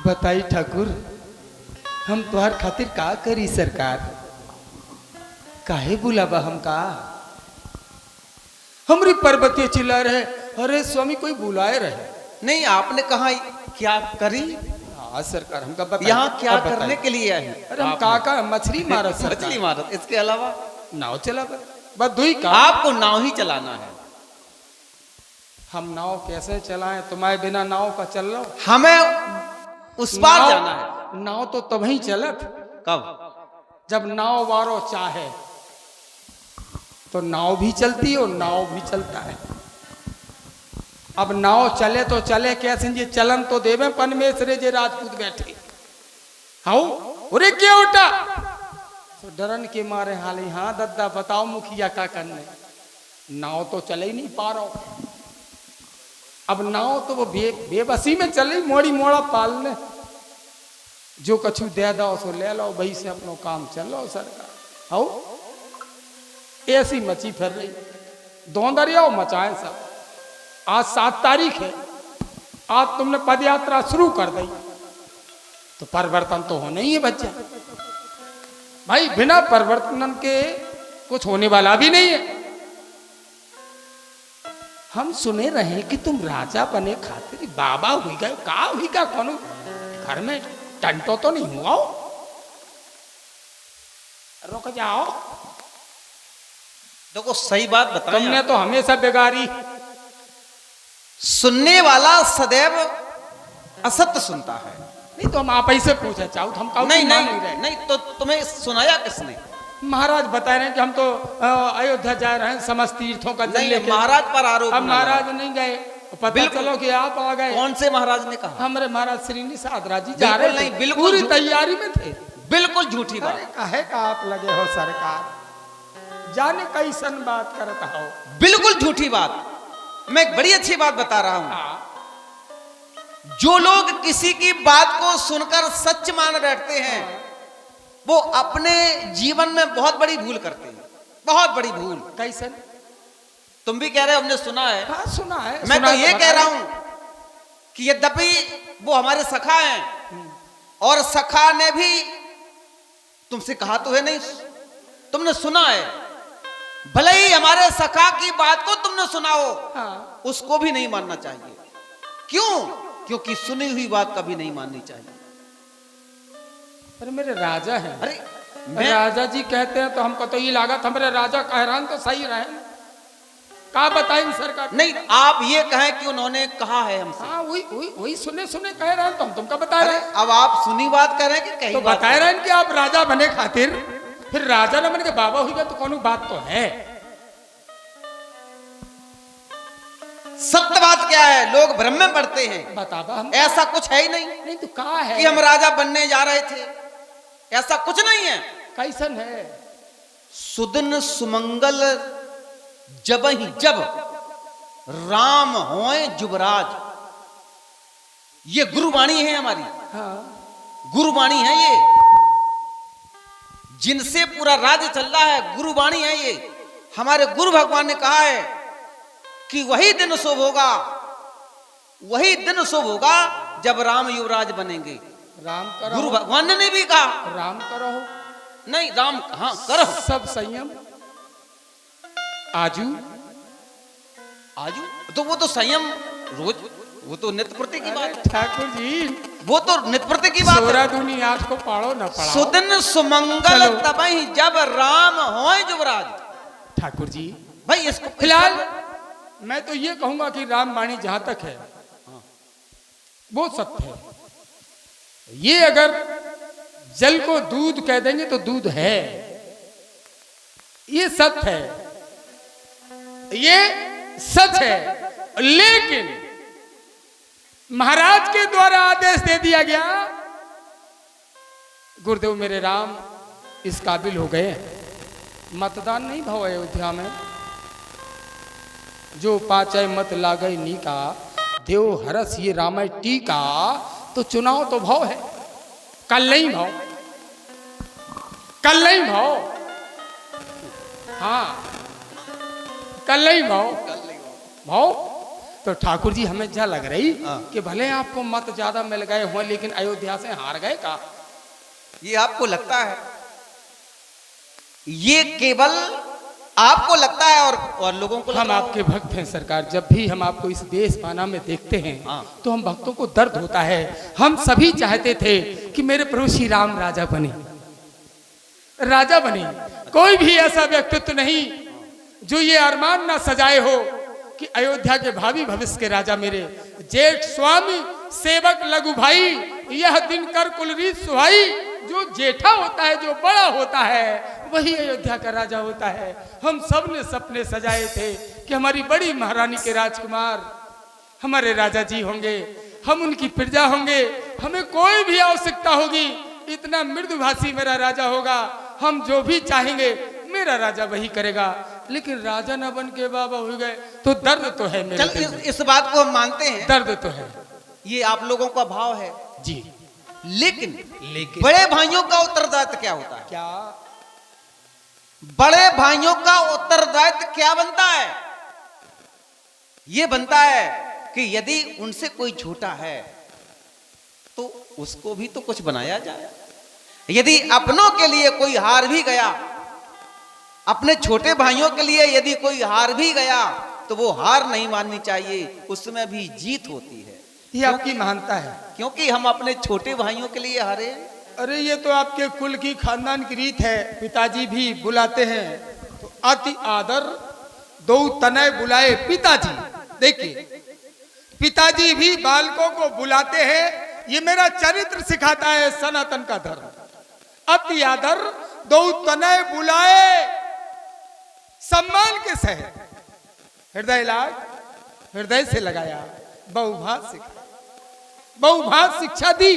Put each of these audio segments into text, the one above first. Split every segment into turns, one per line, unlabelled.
बताई ठाकुर, हम तुहार खातिर का करी सरकार? काहे बुलावा हम का? हमरी पर्वतीय चिल्ला रहे, अरे स्वामी कोई बुलाए रहे।
नहीं, आपने कहा क्या करी?
हाँ सरकार, हमका बताइए
यहाँ क्या
अब
करने
बताइए।
के लिए आए हैं?
अरे हम का मछली मारत सरकार।
मछली मारत, इसके अलावा
नाव चला बस दुई का।
आपको नाव ही चलाना है।
हम नाव कैसे चलाएं? तुम्हारे बिना नाव का चल लो।
हमें उस पार जाना है।
नाव तो तभी चलत
कब?
जब नाव वारो चाहे तो नाव भी चलती और नाव भी चलता है। अब नाव चले तो चले कैसे? जी चलन तो देवे पनमेसरे जे राजपूत बैठे हाउ अरे क्या उठा तो डरन के मारे हाली। हाँ दद्दा बताओ मुखिया का करने? नाव तो चले ही नहीं पा रहा। अब नाव तो वो बेबसी में चले, मोड़ी मोड़ा पालने जो कछु दे दो सो ले लो, वही से अपनो काम चल लो सरकार। हाउ ऐसी मची फिर रही दौंदरिया मचाए सब। आज 7 तारीख है, आज तुमने पद यात्रा शुरू कर दी तो परिवर्तन तो होना ही है बच्चा भाई। बिना परिवर्तन के कुछ होने वाला भी नहीं है। हम सुने रहे कि तुम राजा बने खातिर बाबा हुई गए, का हुई का? कौन घर में टंटो तो नहीं हुआ? रुक जाओ,
देखो सही बात बताएं।
तुमने तो हमेशा बिगाड़ी।
सुनने वाला सदैव असत्य सुनता है।
नहीं तो हम आप ही से पूछे चाहो, हम का
नहीं
मान
नहीं
रहे।
नहीं, तो तुम्हें सुनाया किसने?
महाराज बता रहे हैं कि हम तो अयोध्या जा रहे हैं, समस्त तीर्थों का जल
नहीं,
लेके।
महाराज पर आरोप
अब
न
महाराज
लगाओ।
नहीं गए, पता
बिल्कुल।
चलो कि आप आ गए।
कौन से महाराज ने कहा?
हमारे महाराज श्री निषादराज जी जा
बिल्कुल
रहे
नहीं,
थे,
बिल्कुल
पूरी
झूठ।
तैयारी में थे।
बिल्कुल झूठी
अरे
बात।
काहे का आप लगे हो सरकार? जाने कैसन बात करता हो।
बिल्कुल झूठी बात। मैं एक बड़ी अच्छी बात बता रहा हूं।
हाँ,
जो लोग किसी की बात को सुनकर सच मान बैठते हैं, वो अपने जीवन में बहुत बड़ी भूल करते हैं। बहुत बड़ी भूल।
कैसन?
तुम भी कह रहे हो हमने सुना है।
हाँ सुना है।
मैं
सुना
तो ये कह
बताइए।
रहा हूं कि यद्यपि वो हमारे सखा हैं और सखा ने भी तुमसे कहा तो है नहीं, तुमने सुना है। भले ही हमारे सखा की बात को तुमने सुना हो,
हाँ।
उसको भी नहीं मानना चाहिए। क्यों? क्योंकि सुनी हुई बात कभी नहीं माननी चाहिए।
अरे मेरे राजा हैं।
अरे मैं
राजा जी कहते हैं तो हमको तो ये लागत हमारे राजा कहरान तो सही रहे। का बताएं सरकार?
नहीं, आप ये कहें कि उन्होंने कहा है हमसे।
हाँ वही सुने सुने कह रहे हैं तो हम तुमका बता रहे
अरे
हैं।
अब आप सुनी बात कर रहे हैं कि कहीं
तो
बात
बता
कर
रहे हैं कि आप राजा बने खातिर, फिर राजा न बन के बाबा हुई तो कौन बात तो है।
सत्य बात क्या है? लोग भ्रम में पड़ते हैं।
बतावा हम।
ऐसा कुछ है ही नहीं
नहीं तो का है
कि हम राजा बनने जा रहे थे। ऐसा कुछ नहीं है।
कैसन है?
सुदिन सुमंगल जब ही जब राम होए जुबराज, ये गुरुवाणी है हमारी।
हाँ।
गुरुवाणी है ये, जिनसे पूरा राज्य चल रहा है। गुरुवाणी है ये। हमारे गुरु भगवान ने कहा है कि वही दिन शुभ होगा, वही दिन शुभ होगा जब राम युवराज बनेंगे।
राम करो।
गुरु भगवान ने भी कहा।
राम करो।
नहीं, राम हाँ करो।
सब संयम। आजू
आजू तो वो तो संयम रोज, वो तो नित्य प्रति की बात है।
ठाकुर जी,
वो तो नित्य प्रति की बात
सोरा
है।
दूनी आठ को पाड़ो न पड़ाओ।
सुदिन सुमंगल
चलो।
तबहि जब राम होए युवराज।
ठाकुर जी
भाई इसको
फिलहाल मैं तो ये कहूंगा कि रामवाणी जहां तक है वो सत्य है। ये अगर जल को दूध कह देंगे तो दूध है, ये सत्य है, ये सच है। लेकिन महाराज के द्वारा आदेश दे दिया गया, गुरुदेव मेरे राम इस काबिल हो गए। मतदान नहीं भाव अयोध्या में, जो पाचय मत लागय नीका, देव हरस ये रामय टीका। तो चुनाव तो भाव है, कल नहीं भाव, कल नहीं भाव। हाँ कल नहीं भाव भाव। तो ठाकुर जी हमें क्या लग रही
हाँ।
कि भले आपको मत ज्यादा मिल गए हो लेकिन अयोध्या से हार गए का?
ये आपको लगता है, ये केवल आपको लगता है और लोगों को
हम
लगता है।
आपके भक्त हैं सरकार। जब भी हम आपको इस देश पाना में देखते हैं
हाँ।
तो हम भक्तों को दर्द होता है। हम सभी चाहते थे कि मेरे प्रभु श्री राम राजा बने, राजा बने। कोई भी ऐसा व्यक्तित्व नहीं जो ये अरमान ना सजाए हो कि अयोध्या के भावी भविष्य के राजा मेरे जेठ स्वामी सेवक लघु भाई, यह दिन कर कुलरीत सुहाई। जो जेठा होता है, जो बड़ा होता है, वही अयोध्या का राजा होता है। हम सब ने सपने सजाए थे कि हमारी बड़ी महारानी के राजकुमार हमारे राजा जी होंगे, हम उनकी प्रजा होंगे, हमें कोई भी आवश्यकता होगी इतना मृदुभाषी मेरा राजा होगा, हम जो भी चाहेंगे मेरा राजा वही करेगा। लेकिन राजा न बन के बाबा हो गए तो दर्द तो है मेरे
चल
दिल में।
इस बात को हम मानते हैं,
दर्द तो है
ये आप लोगों का भाव है।
जी।
लेकिन
लेकिन
बड़े भाइयों का उत्तरदायित्व क्या होता है?
क्या?
बड़े भाइयों का उत्तरदायित्व क्या बनता है? यह बनता है कि यदि उनसे कोई छोटा है तो उसको भी तो कुछ बनाया जाए। यदि अपनों के लिए कोई हार भी गया, अपने छोटे भाइयों के लिए यदि कोई हार भी गया तो वो हार नहीं माननी चाहिए, उसमें भी जीत होती है।
ये आपकी महानता है।
क्योंकि हम अपने छोटे भाइयों के लिए हारे।
अरे ये तो आपके कुल की खानदान की रीत है। पिताजी भी बुलाते हैं तो अति आदर दो तनय बुलाए पिताजी। देखिए पिताजी भी बालकों को बुलाते हैं, ये मेरा चरित्र सिखाता है सनातन का धर्म। अति आदर दो तनय बुलाए, सम्मान के सहित हृदय लाग हृदय से लगाया, बहुभाष सिखाया, बहुभाष शिक्षा दी।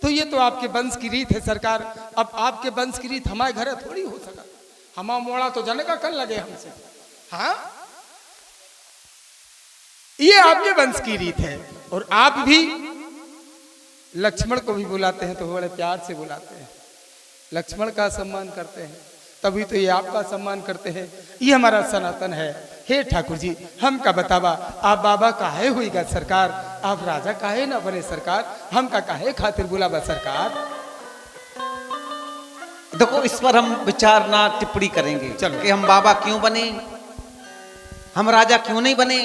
तो ये तो आपके वंश की रीत है सरकार। अब आपके वंश की रीत हमारे घर थोड़ी हो सका। हमा मोड़ा तो जन का कल लगे हमसे। हाँ, ये आपके वंश की रीत है। और आप भी लक्ष्मण को भी बुलाते हैं तो बड़े प्यार से बुलाते हैं, लक्ष्मण का सम्मान करते हैं, तभी तो ये आपका सम्मान करते हैं। ये हमारा सनातन है। हे ठाकुर जी, हम का बतावा आप बाबा काहे हुईगा सरकार, आप राजा काहे ना बने सरकार, हम का काहे खातिर बुलावा सरकार।
देखो इस पर हम विचार ना टिप्पणी करेंगे।
चलो।
कि हम बाबा क्यों बने, हम राजा क्यों नहीं बने,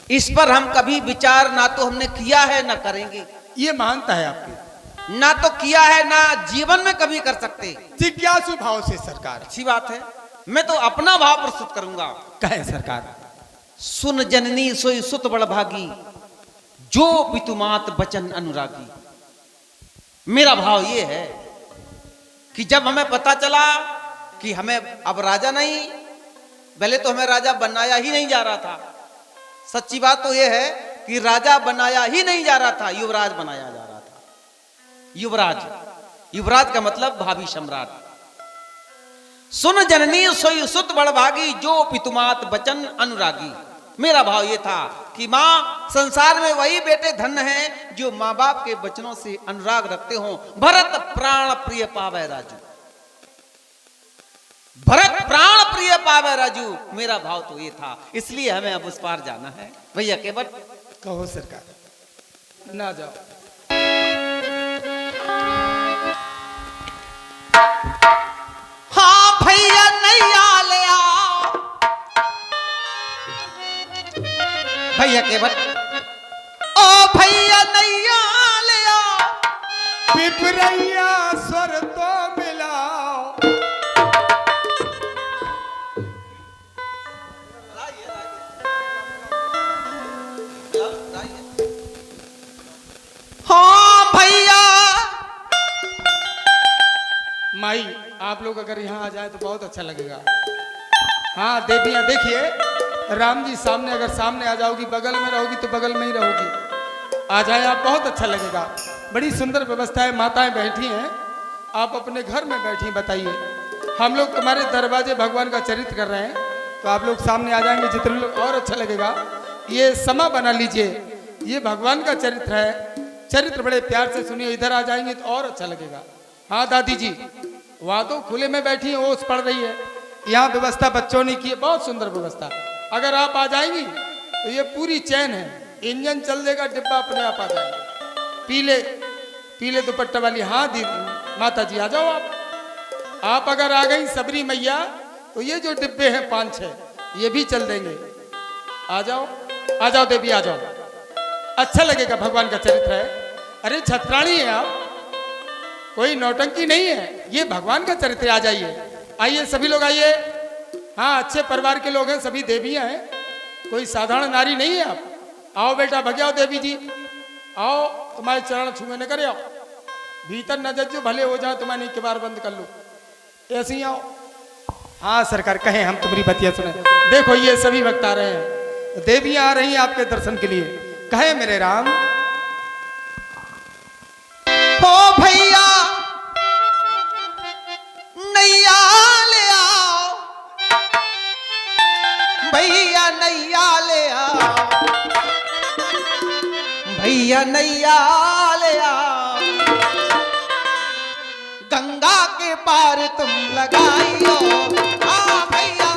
इस पर हम कभी विचार ना तो हमने किया है ना करेंगे।
ये मानता है आपकी,
ना तो किया है ना जीवन में कभी कर सकते।
जिज्ञासु भाव से सरकार।
अच्छी बात है, मैं तो अपना भाव प्रस्तुत करूंगा।
कहे सरकार।
सुन जननी सोई सुत बड़ भागी, जो पितुमात बचन अनुरागी। मेरा भाव ये है कि जब हमें पता चला कि हमें अब राजा नहीं, पहले तो हमें राजा बनाया ही नहीं जा रहा था। सच्ची बात तो यह है कि राजा बनाया ही नहीं जा रहा था, युवराज बनाया जा रहा था। युवराज, युवराज का मतलब भावी सम्राट। सुन जननी सोई सुत बड़ भागी, जो पितुमात बचन अनुरागी। मेरा भाव ये था कि माँ, संसार में वही बेटे धन्य हैं जो माँ बाप के वचनों से अनुराग रखते हों। भरत प्राण प्रिय पावे राजू, भरत प्राण प्रिय पावे राजू। मेरा भाव तो ये था, इसलिए हमें अब उस पार जाना है। भैया केवल
कहो सरकार, ना जाओ।
हाँ भैया नैया ले आओ, भैया केवल ओ भैया नैया ले आओ।
पिपरैया स्वर तो मिलाओ।
हाँ भैया।
माई आप लोग अगर यहाँ आ जाए तो बहुत अच्छा लगेगा। हाँ देवियाँ देखिए, राम जी सामने, अगर सामने आ जाओगी, बगल में रहोगी तो बगल में ही रहोगी। आ जाए आप, बहुत अच्छा लगेगा। बड़ी सुंदर व्यवस्था है, माताएं बैठी हैं, आप अपने घर में बैठी बताइए। हम लोग तुम्हारे दरवाजे भगवान का चरित्र कर रहे हैं, तो आप लोग सामने आ जाएंगे जितने लोग, और अच्छा लगेगा। ये समा बना लीजिए, ये भगवान का चरित्र है, चरित्र बड़े प्यार से सुनिए। इधर आ जाएंगे तो और अच्छा लगेगा। हाँ दादी जी, वहाँ तो खुले में बैठी है, ओस पड़ रही है, यहाँ व्यवस्था बच्चों ने की है, बहुत सुंदर व्यवस्था। अगर आप आ जाएंगी तो ये पूरी चैन है, इंजन चल देगा, डिब्बा अपने आप आ जाएगा। पीले पीले दुपट्टे वाली, हाँ दी माता जी आ जाओ आप अगर आ गई सबरी मैया तो ये जो डिब्बे हैं 5-6 ये भी चल देंगे। आ जाओ देवी आ जाओ, अच्छा लगेगा, भगवान का चरित्र है। अरे छत्राणी है आप, कोई नौटंकी नहीं है, ये भगवान का चरित्र। आ जाइए, आइए सभी लोग आइए। हाँ अच्छे परिवार के लोग हैं, सभी देवियां हैं, कोई साधारण नारी नहीं है आप। आओ बेटा भग्याओ देवी जी, आओ तुम्हारे चरण छूमे न करे, आओ भीतर न जज्जो, भले हो जाए तुम्हारी किबार बंद कर लो, ऐसे ही आओ। हाँ सरकार कहें हम तुम्हारी बतिया सुने। देखो ये सभी भक्त आ रहे हैं, देवियां आ रही हैं आपके दर्शन के लिए। कहे मेरे राम
ओ भैया नैया ले आओ, भैया नैया ले आओ, भैया नैया ले आओ, गंगा के पार तुम लगाइयो। हाँ भैया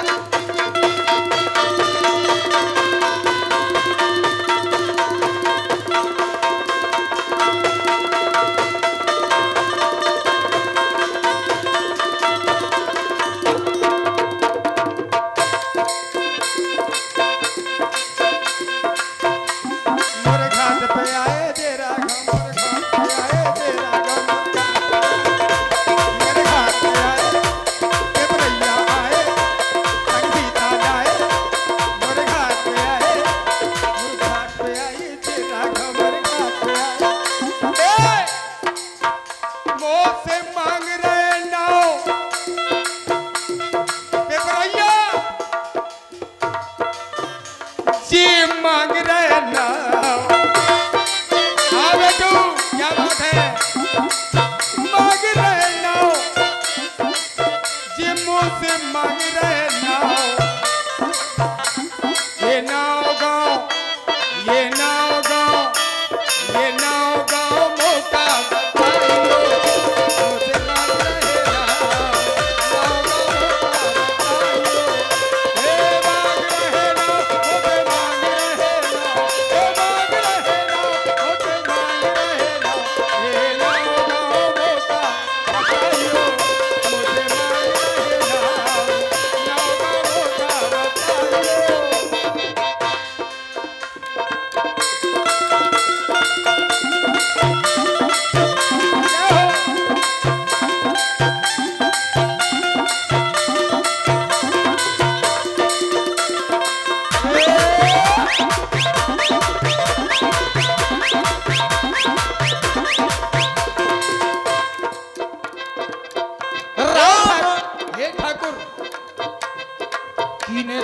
मांग रहे ना, हाँ बेटू क्या बात है, मांग रहे ना, ये मुंह से मांग रहे ना, ये नाव गाँव, ये नाव गाँव, ये नाव गाँव मौका बताइयो, मुझे मांग रहे ना, नाव गाँव मौका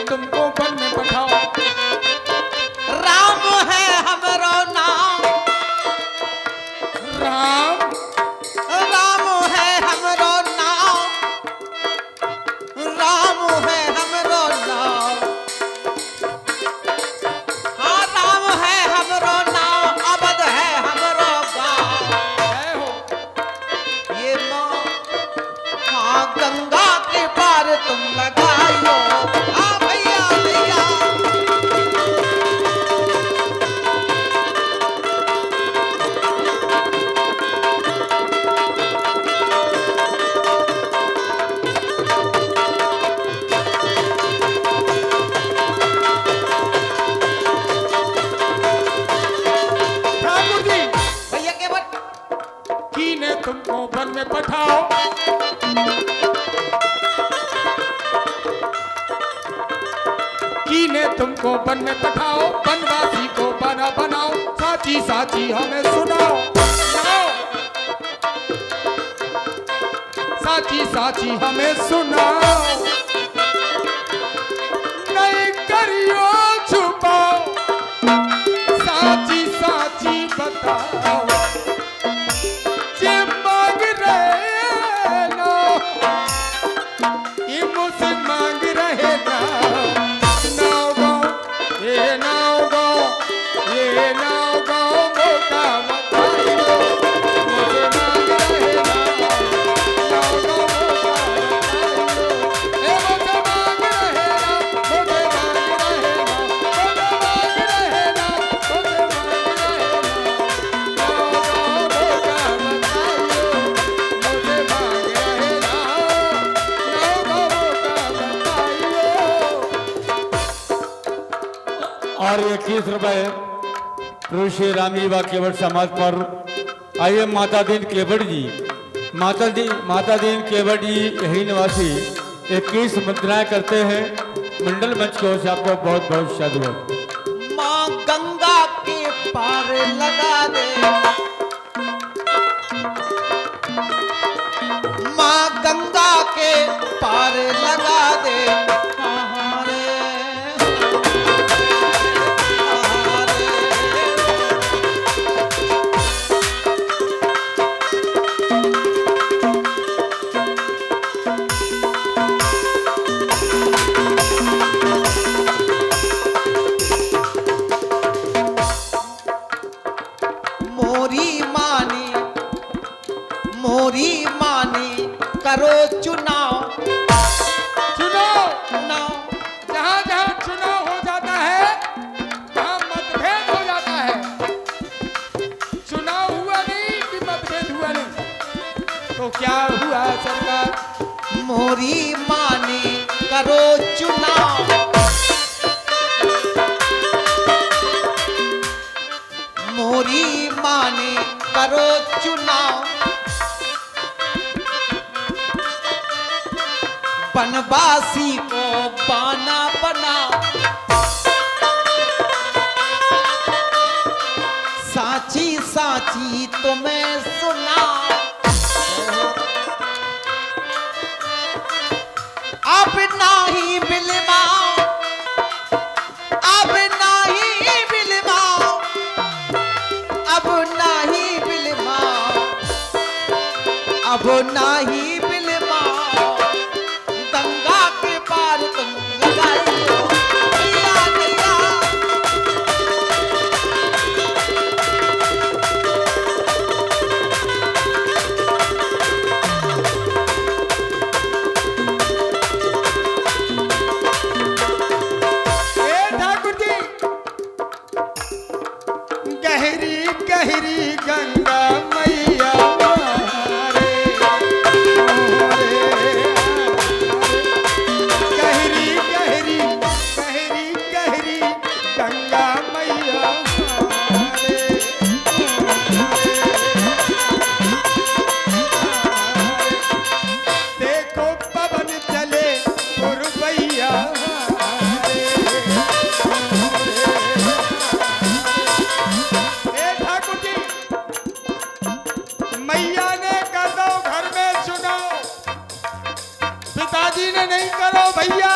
तुमको वन में पठाओ।
राम है हमरो नाम,
राम
राम है हमरो नाम, राम है हमरो नाम, हाँ राम है हमरो नाम, अवध है हमरो गाँव।
जय हो।
ये माँ हाँ गंगा के पार तुम लगाइयो। हाँ भैया भैया
ठाकुर जी
भैया के बट
कीने तुमको वन में पठाओ। कीने तुमको वन में पठाओ, वनवासी को बना बनाओ, साची साची हमें सुनाओ, सुनाओ। साची साची हमें सुनाओ, नहीं करियो छुपाओ, साची साची बताओ, जे मांग रहे ना, ये मुझसे मांग रहे ना, नाव गाँव, ये नाव गाँव, ये नाव गाँव मौका बताइयो, मुझे मांग रहे ना, नाव गाँव मौका बताइयो,
और 21 रुपए ऋषि रामलीवा केवट समाज पर। आइए माता दीन केवट जी, माता दीन केवट जी यही निवासी 21 मुद्राएं करते हैं। मंडल मंच की ओर से आपको बहुत बहुत साधुवाद।
माँ गंगा के पार लगा दे, माँ गंगा के पार लगा दे। मोरी मानी करो चुनाव,
चुनाव जहां जहां चुनाव हो जाता है वहां मतभेद हो जाता है। चुनाव हुआ नहीं कि मतभेद हुआ नहीं, तो क्या हुआ सरकार?
मोरी मानी करो चुनाव, मोरी मानी करो चुनाव। बनवासी को बाना बनाओ, साची साची तुम्हें सुनाओ। अब नाही बिलवाओ, अब नाही बिलवाओ, अब नाही बिलवाओ, अब नाही बिलवाओ। गंगा के पार तुम लगाइयो नैया नैया,
ठाकुर जी गहरी गहरी गंगा मैया रे, गहरी गहरी गहरी गहरी गंगा मैया रे। देखो पवन चले रुपैया, ठाकुर जी मैया ने कर दो घर में चुनाव, पिताजी ने नहीं करो भैया,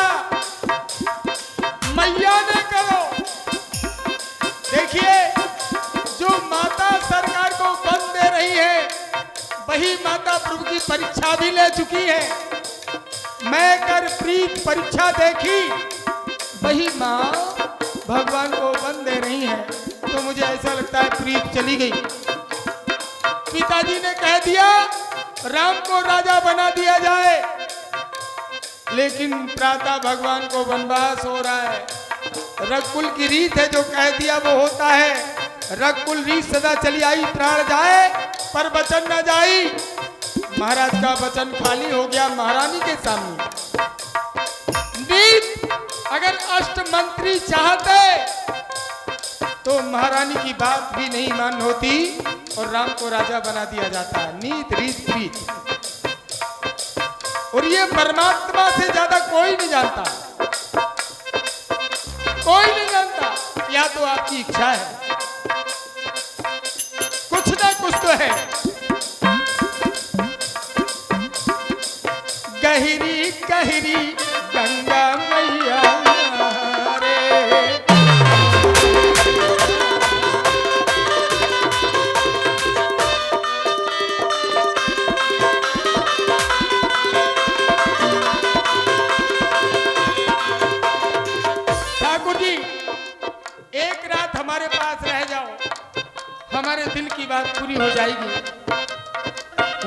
मैया ने करो। देखिए जो माता सरकार को बंद दे रही है वही माता प्रभु की परीक्षा भी ले चुकी है। मैं कर प्रीत परीक्षा देखी, वही माँ भगवान को बंद दे रही है। तो मुझे ऐसा लगता है प्रीत चली गई। पिताजी ने कह दिया राम को राजा बना दिया जाए, लेकिन प्रातः भगवान को वनवास हो रहा है। रघुकुल की रीत है, जो कह दिया वो होता है। रघुकुल रीत सदा चली आई, प्राण जाए पर वचन न जाई। महाराज का वचन खाली हो गया महारानी के सामने। नीत अगर अष्ट मंत्री चाहते तो महारानी की बात भी नहीं मान होती और राम को राजा बना दिया जाता। नीत रीत प्रीत, और ये परमात्मा से ज्यादा कोई नहीं जानता, कोई नहीं जानता। या तो आपकी इच्छा है, कुछ ना कुछ तो है। गहरी गहरी गंगा मैया रे, ठाकुर जी एक रात हमारे पास रह जाओ, हमारे दिल की बात पूरी हो जाएगी।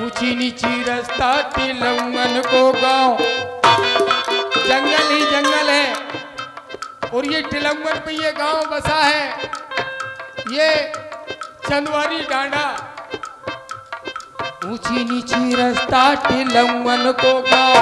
ऊंची नीची रास्ता टिलंगन को गांव, जंगल ही जंगल है, और ये टिलंगन पे ये गांव बसा है। ये चंदवारी डांडा, ऊंची नीची रास्ता टिलंगन को गांव।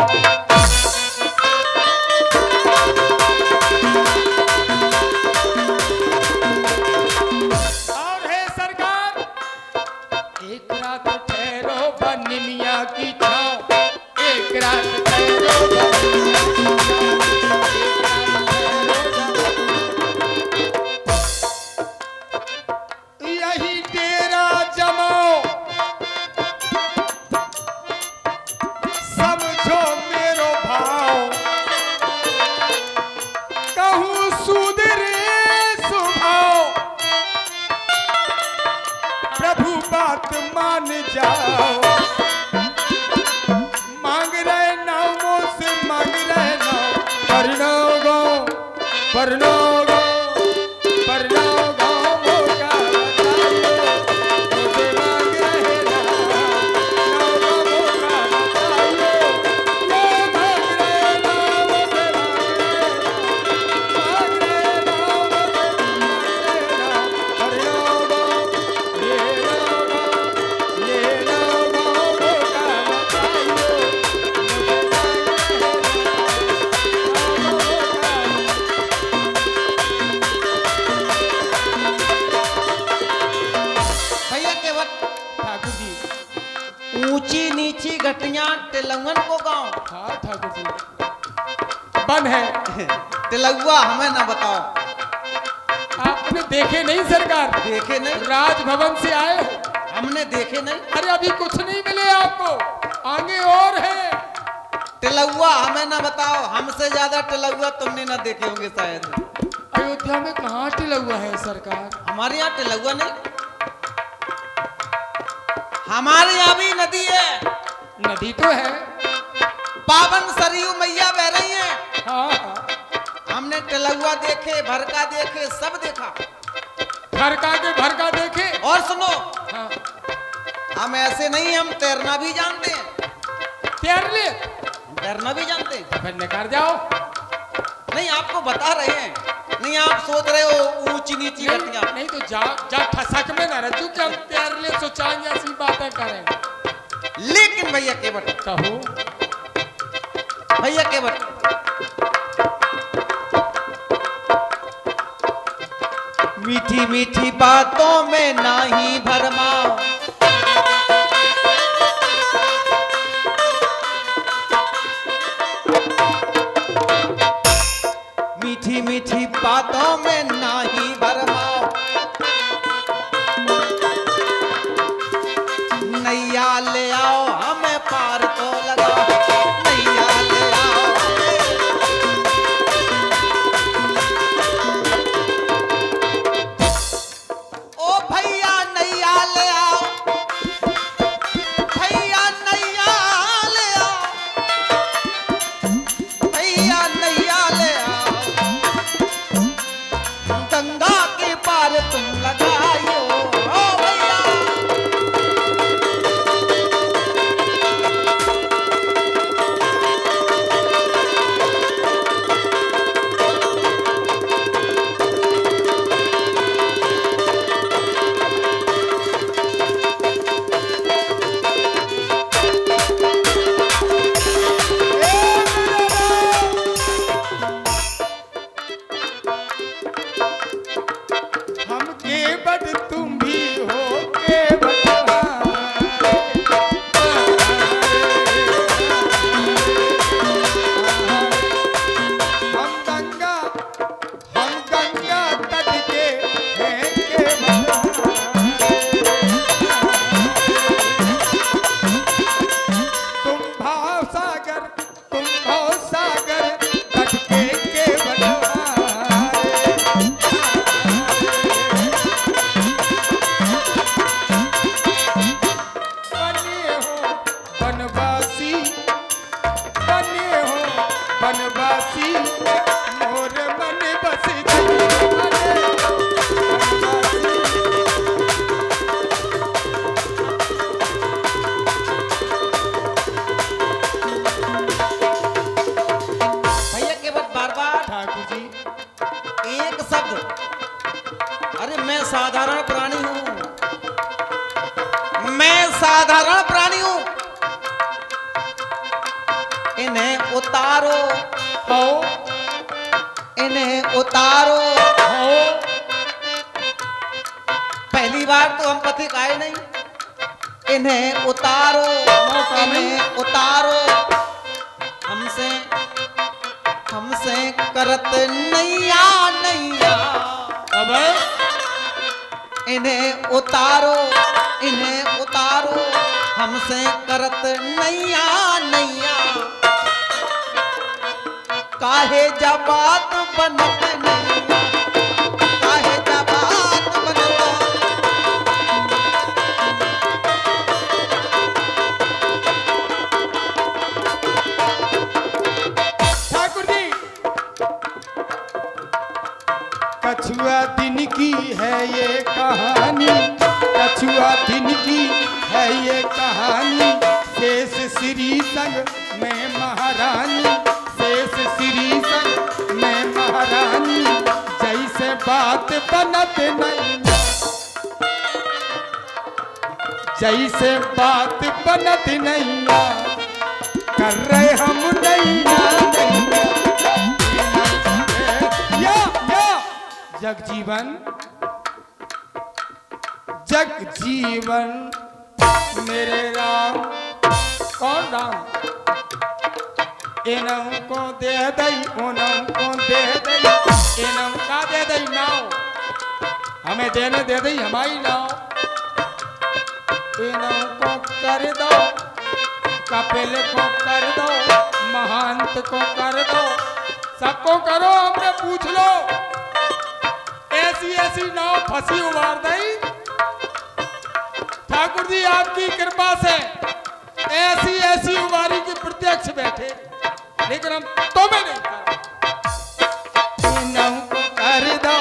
परनाव गाँव परनाव गाँव परनाव गाँव मोका बताइयो मुझे मांग रहे नाव का मोका बताइयो ये मांग रहे नाव मुझे मांग रहे नाव परनाव गाँव ये नाव गाँव मोका बताइयो मुझे
भैया केवट
ठाकुर जी
ऊंची नीची घटिया टिलंगन को गाँव
हाँ ठाकुर जी बन है
टिलुआ हमें ना बताओ।
आपने देखे नहीं सरकार
देखे नहीं,
राजभवन से आए हो
हमने देखे नहीं।
अरे अभी कुछ नहीं मिले आपको आगे और है
टिलुआ हमें ना बताओ, हमसे ज्यादा टिलुआ तुमने ना देखे होंगे शायद।
अयोध्या में कहाँ टिलुआ है सरकार
हमारे यहाँ टिलुआ नहीं, हमारे यहाँ भी नदी है,
नदी तो है
पावन सरयू मैया बह रही है।
हाँ हाँ
हमने टिलुआ देखे, भरका देखे, सब देखा।
भरका देखे
और सुनो,
हाँ
हम ऐसे नहीं, हम तैरना भी जानते हैं,
तैर ले
तैरना भी जानते हैं।
तो फिर निकाल जाओ
नहीं आपको बता रहे हैं, नहीं आप सोच रहे हो ऊंची नीची घटिया।
नहीं तो जा जा ठसक में ना रह कि हम तैर ले सोचाएंगे ऐसी बातें करें
लेकिन भैया केवट,
कहो
भैया केवट, मीठी मीठी बातों में नाही भरमाओ, मीठी मीठी बातों में नाही भरमाओ, नैया ले आओ हमें पार तो लगाओ, नैया ले आओ ओ भैया नैया ले आओ, भैया नैया ले आओ, भैया नैया ले आओ, गंगा के पार तुम लगाइयो ओ भैया।
हम केवट तुम भी हो केवट हम गंगा तट के हैं केवट तुम भाव सागर तट के केवट बने हो बनवासी मोर मन बस
भैया के बाद बार बार
ठाकुर जी
एक शब्द, अरे मैं साधारण प्राणी हूं, मैं साधारण प्राणी हूं, इन्हें उतारो,
आओ
इन्हें उतारो।
आओ
पहली बार तो हम पथिक आए नहीं, इन्हें उतारो,
मौका नहीं।
इन्हें उतारो, हमसे हमसे करत नैया नैया,
अब
इन्हें उतारो, इन्हें उतारो, हमसे करत नैया नैया, काहे जबात बनत नैया, काहे जबात बनत।
ठाकुर जी कछुआ दिन की है ये कहानी, कछुआ दिन की है ये कहानी, शेष श्री संग में महारानी, शेष श्री संग में महारानी, जैसे बात बनत नहीं, जैसे बात बनत नहीं, कर रहे हम नैया या जगजीवन, जगजीवन मेरे राम। कौन राम? इनम को दे दई, उनम को दे दई, इनम का दे दई नाव, हमें देने दे दई हमारी नाव, इनम को कर दो, कपिल को कर दो, महंत को कर दो, सबको करो, हमने पूछ लो। ऐसी ऐसी नाव फंसी उबार दई ठाकुर जी आपकी कृपा से, ऐसी ऐसी उबारी की प्रत्यक्ष बैठे, लेकिन हम तुम्हें नहीं कर, इनम को कर दो,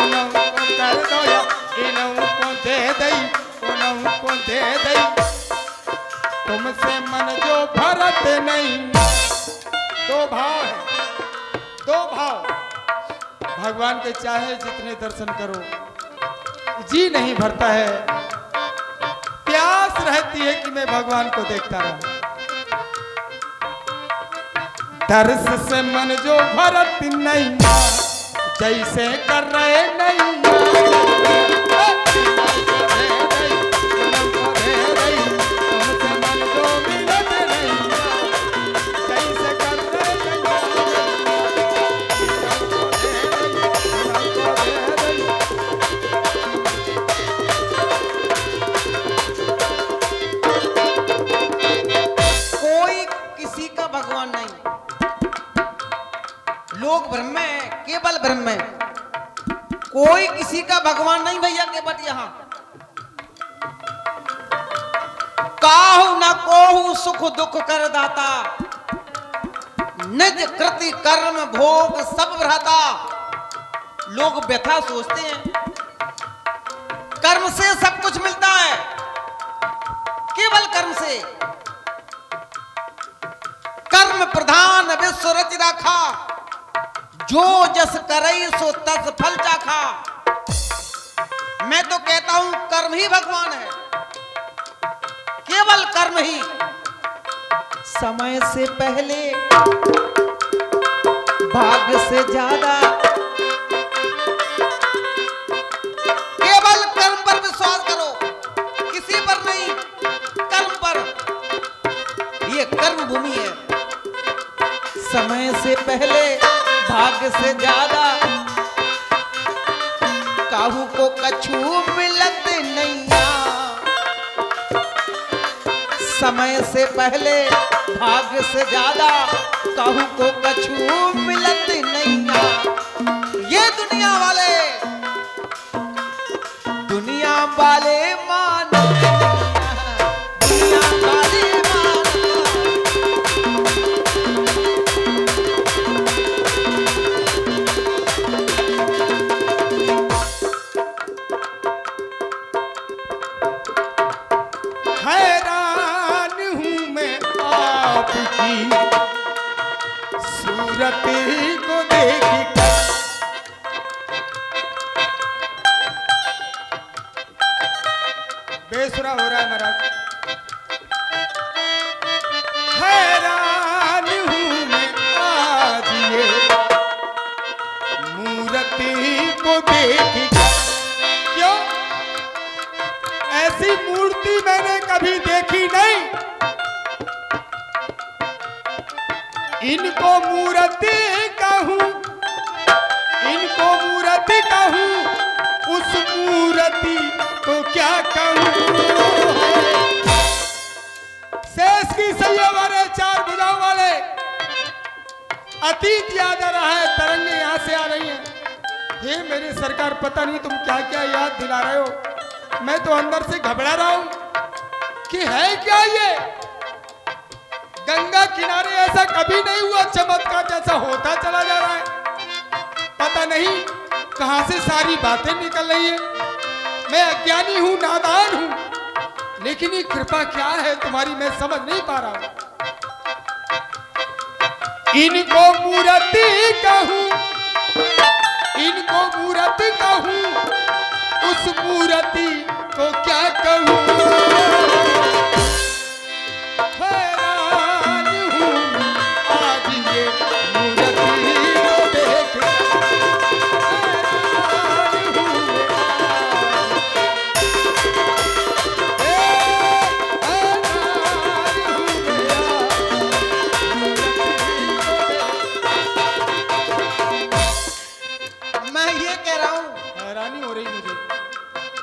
उनम को कर दो, या इनम को दे दई, उनम को दे दई, तुमसे मन जो भरत नहीं। दो भाव है, दो भाव, भगवान के चाहे जितने दर्शन करो जी नहीं भरता है, प्यास रहती है कि मैं भगवान को देखता रहूं। दर्श से मन जो भरत नहीं, जैसे कर रहे नहीं,
लोग भ्रम में, केवल भ्रम में, कोई किसी का भगवान नहीं भैया। केवल यहां काहू न कोहू सुख दुख कर दाता, निज कृति कर्म भोग सब भ्राता। लोग व्यथा सोचते हैं, कर्म से सब कुछ मिलता है, केवल कर्म से। कर्म प्रधान विश्व रच राखा, जो जस करई सो तस फल चाखा। मैं तो कहता हूं कर्म ही भगवान है, केवल कर्म ही। समय से पहले भाग्य से ज्यादा, केवल कर्म पर विश्वास करो, किसी पर नहीं, कर्म पर। ये कर्म भूमि है। समय से पहले भाग्य से ज्यादा, काहू को कछु मिलत नैया। समय से पहले भाग्य से ज्यादा, काहू को कछु मिलत नैया। ये दुनिया वाले मान, दुनिया वाले मान।
हैरान हूँ मैं आपकी सूरत को देख कर। बेसुरा हो रहा है महाराज। हैरान हूँ मैं आज ये मूर्ति को देख कर। क्यों? ऐसी मूर्ति मैंने कभी देखी नहीं। इनको मूर्ति कहूं, इनको मूर्ति कहूं, उस मूर्ति को क्या कहूं। शेष की सैया वाले, चार भुजाओं वाले, अतीत याद आ रहा है, तरंगे यहां से आ रही हैं। हे मेरी सरकार, पता नहीं तुम क्या क्या याद दिला रहे हो। मैं तो अंदर से घबरा रहा हूं कि है क्या ये। गंगा किनारे ऐसा कभी नहीं हुआ, चमत्कार जैसा होता चला जा रहा है। पता नहीं कहां से सारी बातें निकल रही है। मैं अज्ञानी हूं, नादान हूं, लेकिन ये कृपा क्या है तुम्हारी, मैं समझ नहीं पा रहा हूं। इनको मूर्ति कहूं, इनको मूर्ति कहूं, उस मूर्ति को क्या कहूं। हैरान हूं आज ये मूर्ति को देख, हैरान हूं
मैं ये कह रहा हूं,
हैरानी हो रही मुझे।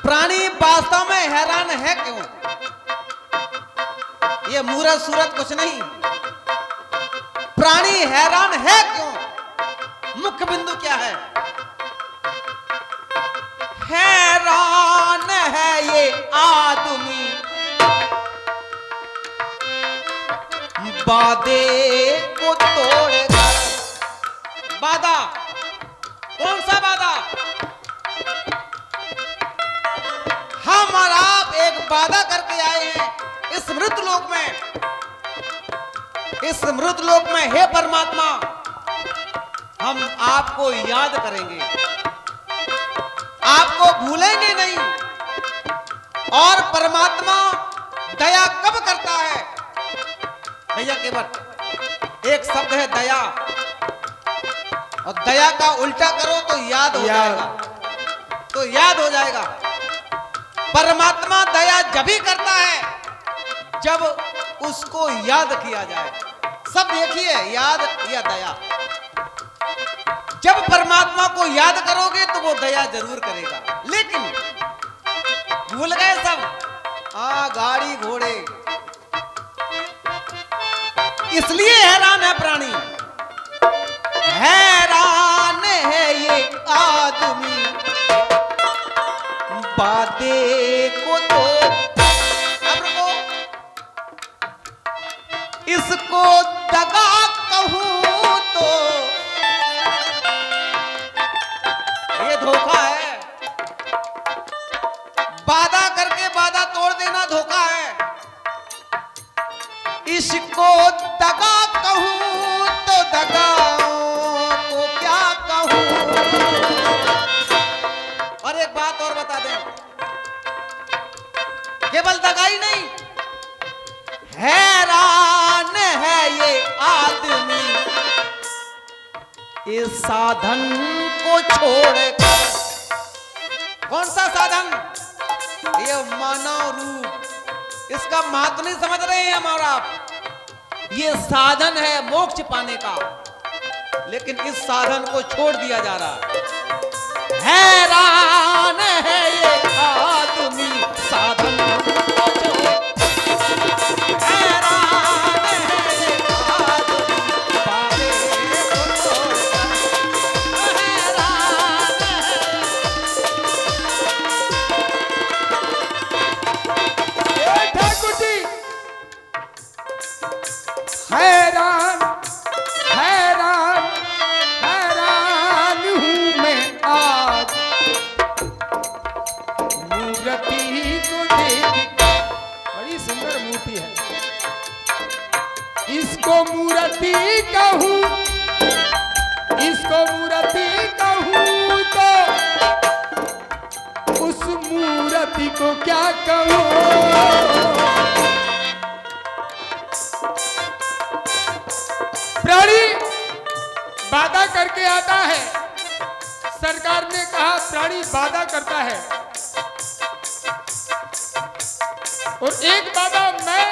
प्राणी वास्तव में हैरान है क्यों? ये मूरत सूरत कुछ नहीं, प्राणी हैरान है क्यों? मुख्य बिंदु क्या है? हैरान है ये आदमी वादे को तोड़कर। वादा कौन सा वादा? हम और आप एक वादा करके आए हैं इस मृत लोक में, इस मृत लोक में। हे परमात्मा, हम आपको याद करेंगे, आपको भूलेंगे नहीं। और परमात्मा दया कब करता है? भैया केवल एक शब्द है दया, और दया का उल्टा करो तो याद हो जाएगा, तो याद हो जाएगा। परमात्मा दया जब ही करता है जब उसको याद किया जाए। सब देखिए, याद या दया। जब परमात्मा को याद करोगे तो वो दया जरूर करेगा। लेकिन भूल गए सब, गाड़ी घोड़े, इसलिए हैरान है प्राणी। हैरान है ये आदमी वादे को तो। अब रुको, इसको दगा कहूं तो ये धोखा है। वादा करके वादा तोड़ देना धोखा है। इसको दगा कहूं तो दगा को क्या कहूं। और एक बात और बता दें, केवल दगा ही नहीं, हैरान है ये आदमी इस साधन को छोड़कर। कौन सा साधन? ये मानव रूप, इसका महत्व नहीं समझ रहे हैं हम और आप। ये साधन है मोक्ष पाने का, लेकिन इस साधन को छोड़ दिया जा रहा है। हैरान है ये आदमी साधन को छोड़, हैरान है ये आदमी वादे को छोड़, हैरान
ए ठाकुर जी, हैरान हैरान हैरान हूं मैं आज मूर्ति को देख। बड़ी सुंदर मूर्ति है, इसको मूर्ति कहूं, इसको मूर्ति कहूं तो उस मूर्ति को क्या कहूं। प्राणी वादा करके आता है, सरकार ने कहा प्राणी वादा करता है, और एक वादा मैं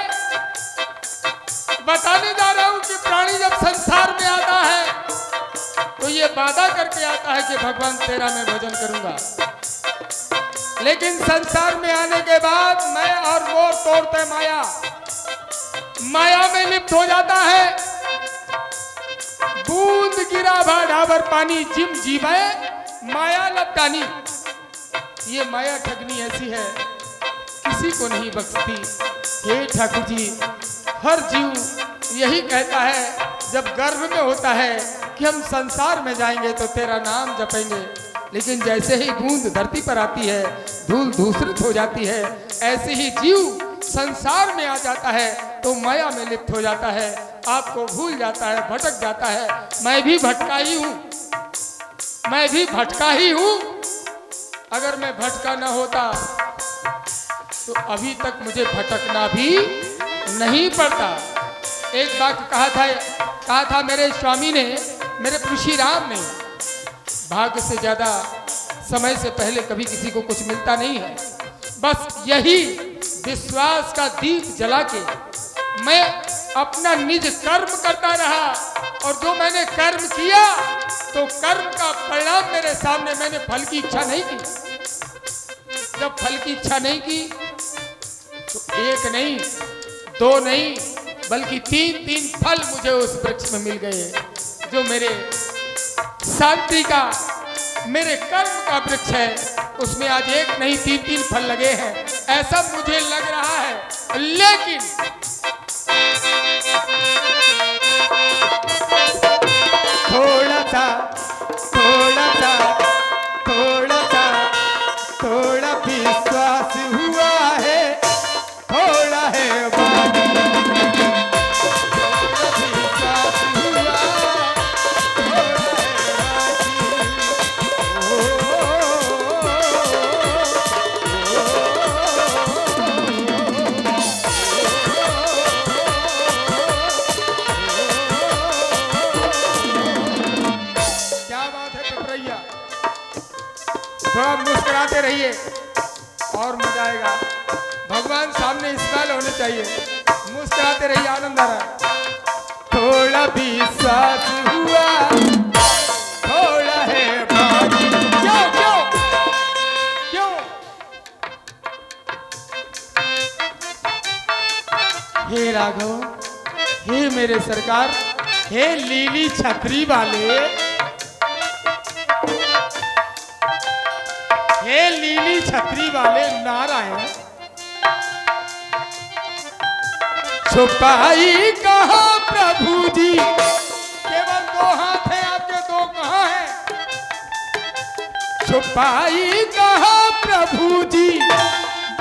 बताने जा रहा हूं कि प्राणी जब संसार में आता है तो ये वादा करके आता है कि भगवान तेरा मैं भजन करूंगा, लेकिन संसार में आने के बाद मैं और मोर तोड़ते माया, माया में लिप्त हो जाता है। बूंद गिरा भाढ़ावर पानी, जिम जीवे माया लपटानी। ये माया ठगनी ऐसी है, किसी को नहीं बख्शती। हे ठाकुर जी, हर जीव यही कहता है जब गर्भ में होता है कि हम संसार में जाएंगे तो तेरा नाम जपेंगे, लेकिन जैसे ही बूंद धरती पर आती है धूल धूसरित हो जाती है, ऐसे ही जीव संसार में आ जाता है तो माया में लिप्त हो जाता है, आपको भूल जाता है, भटक जाता है। मैं भी भटका ही हूं, मैं भी भटका ही हूं। अगर मैं भटका ना होता तो अभी तक मुझे भटकना भी नहीं पड़ता। एक बात कहा था मेरे स्वामी ने, मेरे ऋषि राम ने, भाग्य से ज्यादा समय से पहले कभी किसी को कुछ मिलता नहीं है। बस यही विश्वास का दीप जला के मैं अपना निज कर्म करता रहा, और जो मैंने कर्म किया तो कर्म का परिणाम मेरे सामने। मैंने फल की इच्छा नहीं की। जब फल की इच्छा नहीं की तो एक नहीं, दो नहीं, बल्कि तीन फल मुझे उस वृक्ष में मिल गए, जो मेरे शांति का, मेरे कर्म का वृक्ष है। उसमें आज एक नहीं तीन फल लगे हैं, ऐसा मुझे लग रहा है। लेकिन
थोड़ा विश्वास हुआ है, थोड़ा है बाकी। विश्वास हुआ, थोड़ा
थोड़ा मुस्कुराते रहिए और मजा आएगा। भगवान सामने स्माइल होने चाहिए, मुस्कुराते रहिए, आनंद आ रहा है।
थोड़ा विश्वास हुआ, थोड़ा है बाकी।
क्यों क्यों क्यों? हे राघव, हे मेरे सरकार, हे लीली छतरी वाले, हे लीली छतरी वाले नारायण, छुपाई कहाँ प्रभु जी? केवल दो हाथ हैं आपके, दो कहाँ हैं? छुपाई कहाँ प्रभु जी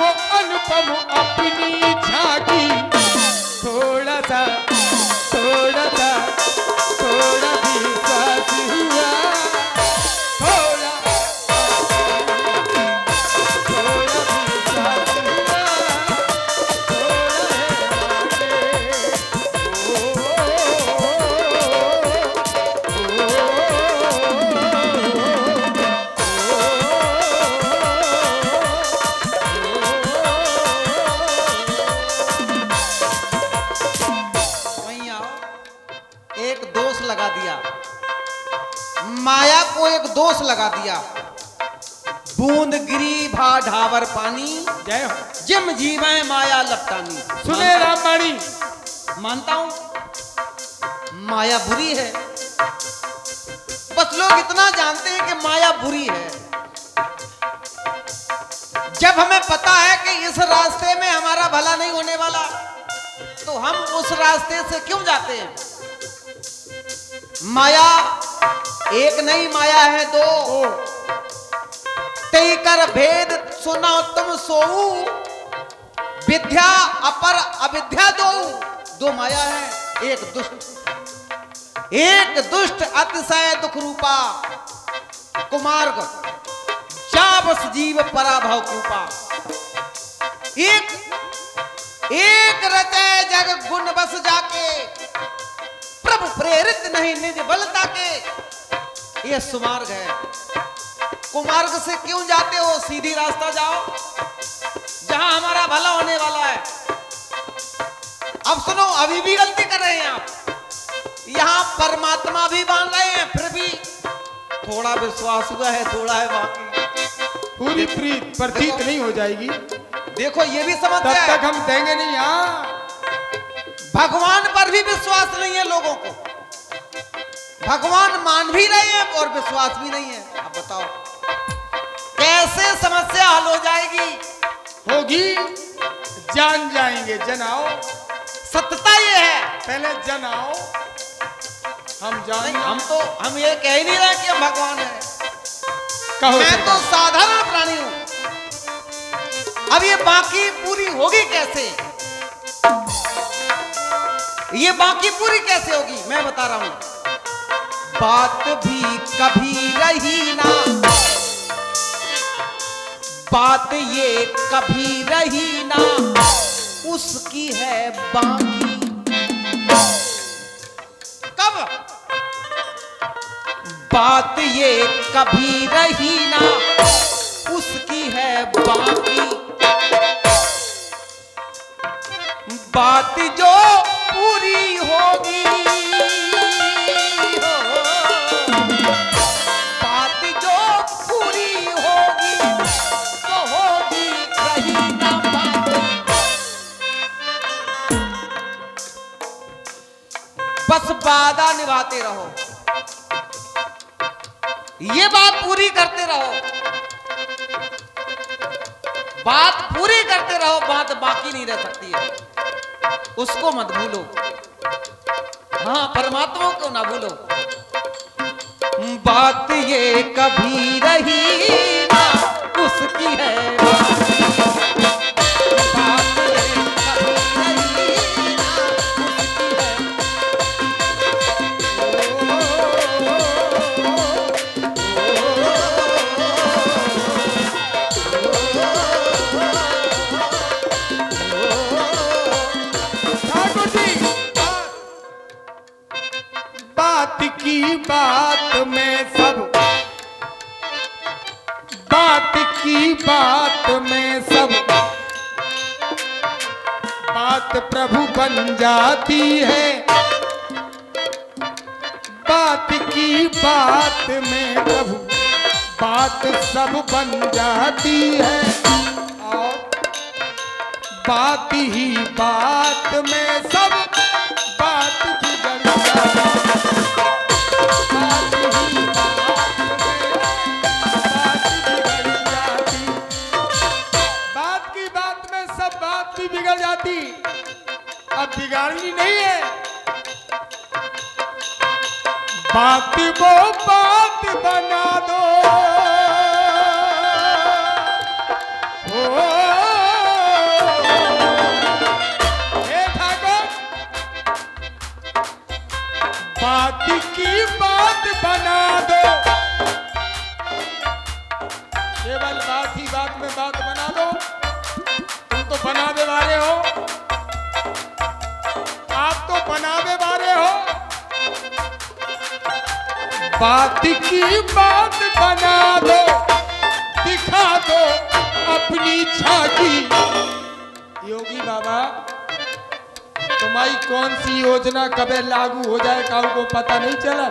वो अनुपम अपनी झांकी?
थोड़ा सा थोड़ा विश्वास हुआ, थोड़ा विश्वास हुआ,
वहीं आओ। एक दोष लगा दिया, माया को एक दोष लगा दिया। बूंद गिरी भा ढावर पानी,
जय हो।
जिम जीवे माया लपटानी।
सुने रामवाणी,
मानता हूं माया बुरी है, बस लोग इतना जानते हैं कि माया बुरी है। जब हमें पता है कि इस रास्ते में हमारा भला नहीं होने वाला, तो हम उस रास्ते से क्यों जाते हैं? माया एक नहीं, माया है दो। तय कर भेद सुना तुम सोऊ, विद्या अपर अविद्या दो माया है। एक दुष्ट अतिशय दुख रूपा, कुमार्ग जाबस जीव पराभव कूपा। एक रचे जग गुण बस जाके, प्रभु प्रेरित नहीं निज बलता के। ये सुमार्ग है। कुमार्ग से क्यों जाते हो? सीधी रास्ता जाओ जहां हमारा भला होने वाला है। अब सुनो, अभी भी गलती कर रहे हैं आप। यहां परमात्मा भी मान रहे हैं, फिर भी थोड़ा विश्वास हुआ है, थोड़ा है बाकी।
पूरी प्रीत प्रतीत नहीं हो जाएगी,
देखो ये भी समझ
तब तक हम देंगे नहीं। हाँ,
भगवान पर भी विश्वास नहीं है लोगों को। भगवान मान भी रहे हैं और विश्वास भी नहीं है। अब बताओ कैसे समस्या हल हो जाएगी?
होगी, जान जाएंगे। जनाओ,
सत्यता ये है।
पहले जनाओ, हम
नहीं,
जान।
हम ये कह ही नहीं रहे कि हम भगवान हैं।
कहो
मैं तो
सरकार।
साधारण प्राणी हूं। अब ये बाकी पूरी होगी कैसे? ये बाकी पूरी कैसे होगी मैं बता रहा हूं। बात भी कभी रही ना, बात ये कभी रही ना, उसकी है बाकी। कब? बात ये कभी रही ना, उसकी है बाकी। बात जो पूरी होगी, बात जो पूरी होगी तो होगी, रही ना बाकी। बस वादा निभाते रहो, ये बात पूरी करते रहो, बात पूरी करते रहो, बात बाकी नहीं रह सकती है, उसको मत भूलो। हाँ, परमात्मा को ना भूलो। बात ये कभी रही ना, उसकी है बाकी। बात ये कभी रही ना, उसकी है।
ठाकुर जी, बात की बात में सब, बात की बात में सब बात प्रभु बन जाती है। बात की बात में प्रभु बात सब बन जाती है, और बात ही बात में सब बात बिगड़ जाती है। बात ही बात में बात बिगड़ जाती, बात की बात में सब बात भी बिगड़ जाती। अब बिगाड़नी नहीं है, बात वो बात बना दो। ओ हे ठाकुर, बात की बात बना दो, केवल बात ही बात में बात बना दो। तुम तो बनावे वाले हो, आप तो बनावे वाले हो। बात की बात बना दो, दिखा दो अपनी झांकी। योगी बाबा, तुम्हारी कौन सी योजना कब लागू हो जाए काऊ को पता नहीं चला।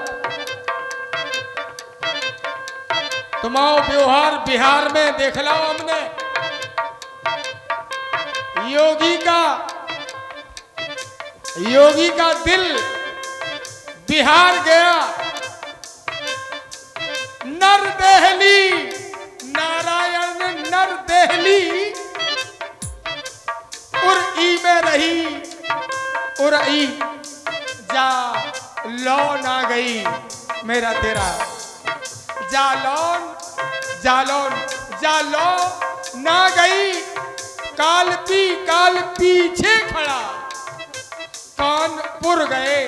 तुम्हारा व्यवहार बिहार में देख लो हमने। योगी का दिल बिहार गया, नर देहली, नारायण नर देहली, उर में रही, उर जा लौन आ गई मेरा तेरा। जालौन जालौन जालो ना गई, काल पीछे खड़ा, कानपुर गए,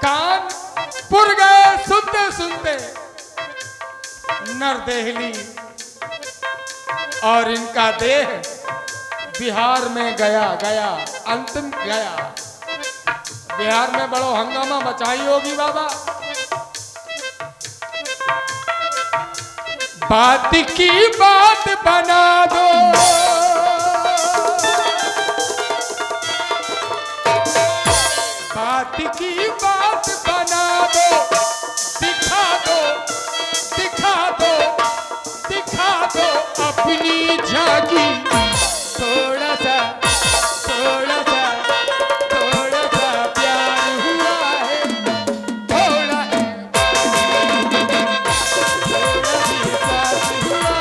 कानपुर गए सुनते सुनते नरदेहली, और इनका देह बिहार में गया अंतिम गया। बिहार में बड़ो हंगामा मचाई होगी बाबा। बात की बात बना दो, बात की बात बना दो, दिखा दो दिखा दो दिखा दो अपनी झांकी। थोड़ा सा प्यार हुआ है, थोड़ा है, थोड़ा विश्वास हुआ,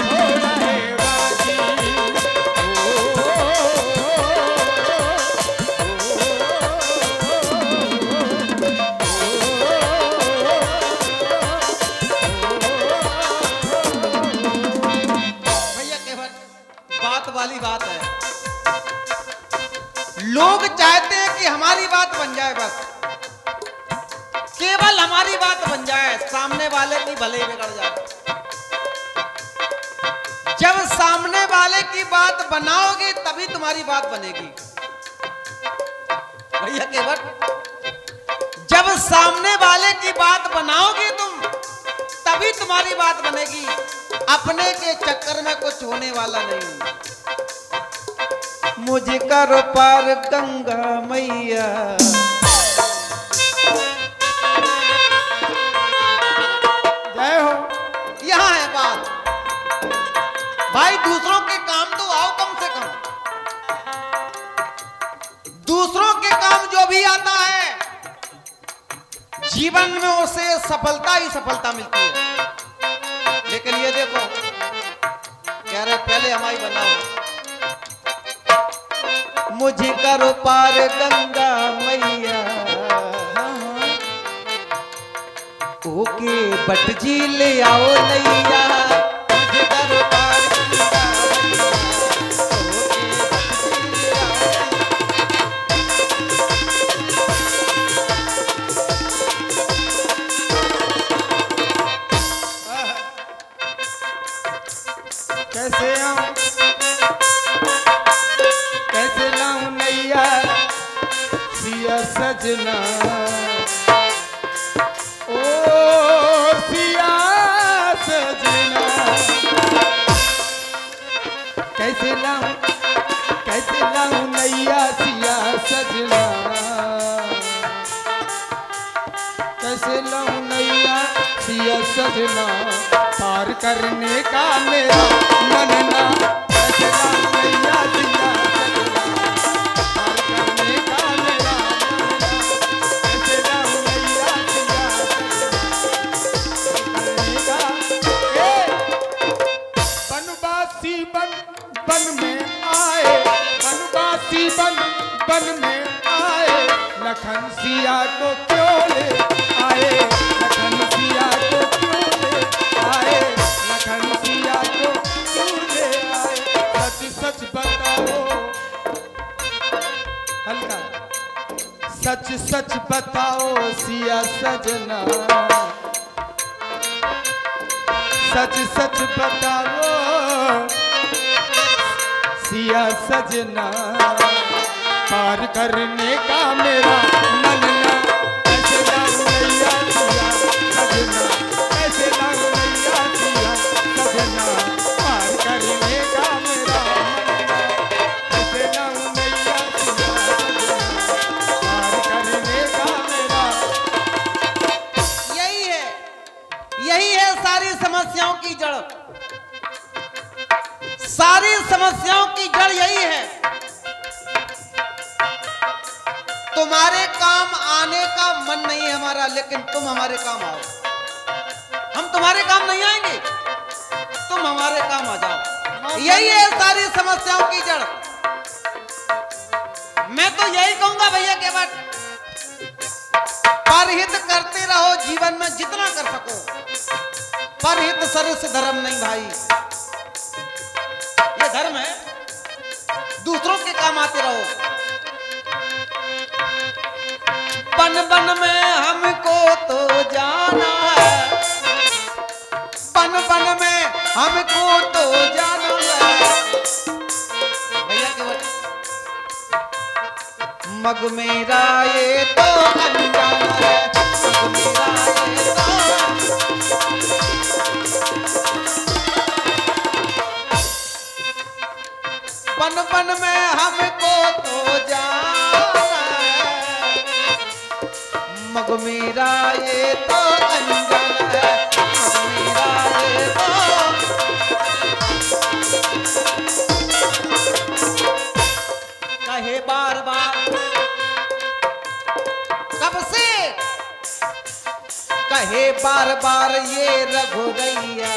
थोड़ा है बाकी। ओ,
तुम्हारी बात बन जाए, सामने वाले की भले ही बिगड़ जाए। जब सामने वाले की बात बनाओगे तभी तुम्हारी बात बनेगी भैया केवट। जब सामने वाले की बात बनाओगे तुम तभी तुम्हारी बात बनेगी, अपने के चक्कर में कुछ होने वाला नहीं। मुझे करो पार गंगा मैया,
जय हो।
यहां है बात भाई, दूसरों के काम तो आओ कम से कम। दूसरों के काम जो भी आता है जीवन में उसे सफलता ही सफलता मिलती है। लेकिन ये देखो कह रहे पहले हमारी बनाओ। मुझे करो पार गंगा मैया, ओके बट जी ले आओ नैया। मुझे करो पार गंगा मैया, ओके बट जी ले आओ।
कैसे आऊं, कैसे लाऊं नैया सिया सजना, ओ सिया सजना। कैसे लाऊं नैया सिया सजना, कैसे लाऊं नैया सिया सजना, पार करने का मेरा मन ना। कैसे लाऊं नैया सिया सजना, पार करने का मेरा मन ना। कैसे लाऊं नैया सिया सजना, पार करने का। बनवासी बन में आए, बनवासी बन में आए, लखन सिया को क्यों ले आए, लखन सिया को क्यों ले आए, लखन सिया को क्यों ले आए। सच सच बताओ, हल्का सच सच बताओ सिया सजना, सच सच बताओ सिया सजना, पार करने का मेरा मन ना। कैसे लाऊं नैया सिया सजना, कैसे लाऊं नैया सिया सजना, पार करने का मेरा मन ना। कैसे लाऊं नैया सिया सजना, पार करने का मेरा।
यही है सारी समस्याओं की जड़। सारी समस्याओं की जड़ यही है। तुम्हारे काम आने का मन नहीं है हमारा, लेकिन तुम हमारे काम आओ। हम तुम्हारे काम नहीं आएंगे, तुम हमारे काम आ जाओ। यही है सारी समस्याओं की जड़। मैं तो यही कहूंगा भैया के बट परहित करते रहो जीवन में जितना कर सको। परहित सरस धर्म नहीं भाई, ये धर्म है। दूसरों के काम आते रहो। बन बन में हमको तो जाना है, बन बन में हमको तो जाना है। भैया के बट मग मेरा ये तो अनजाना है, मग मेरा ये तो। बन बन में हमको तो जाना है, मग मेरा ये तो अनजाना है, मग मेरा ये तो। कहे बार बार कब से, कहे बार बार ये रघुरैया,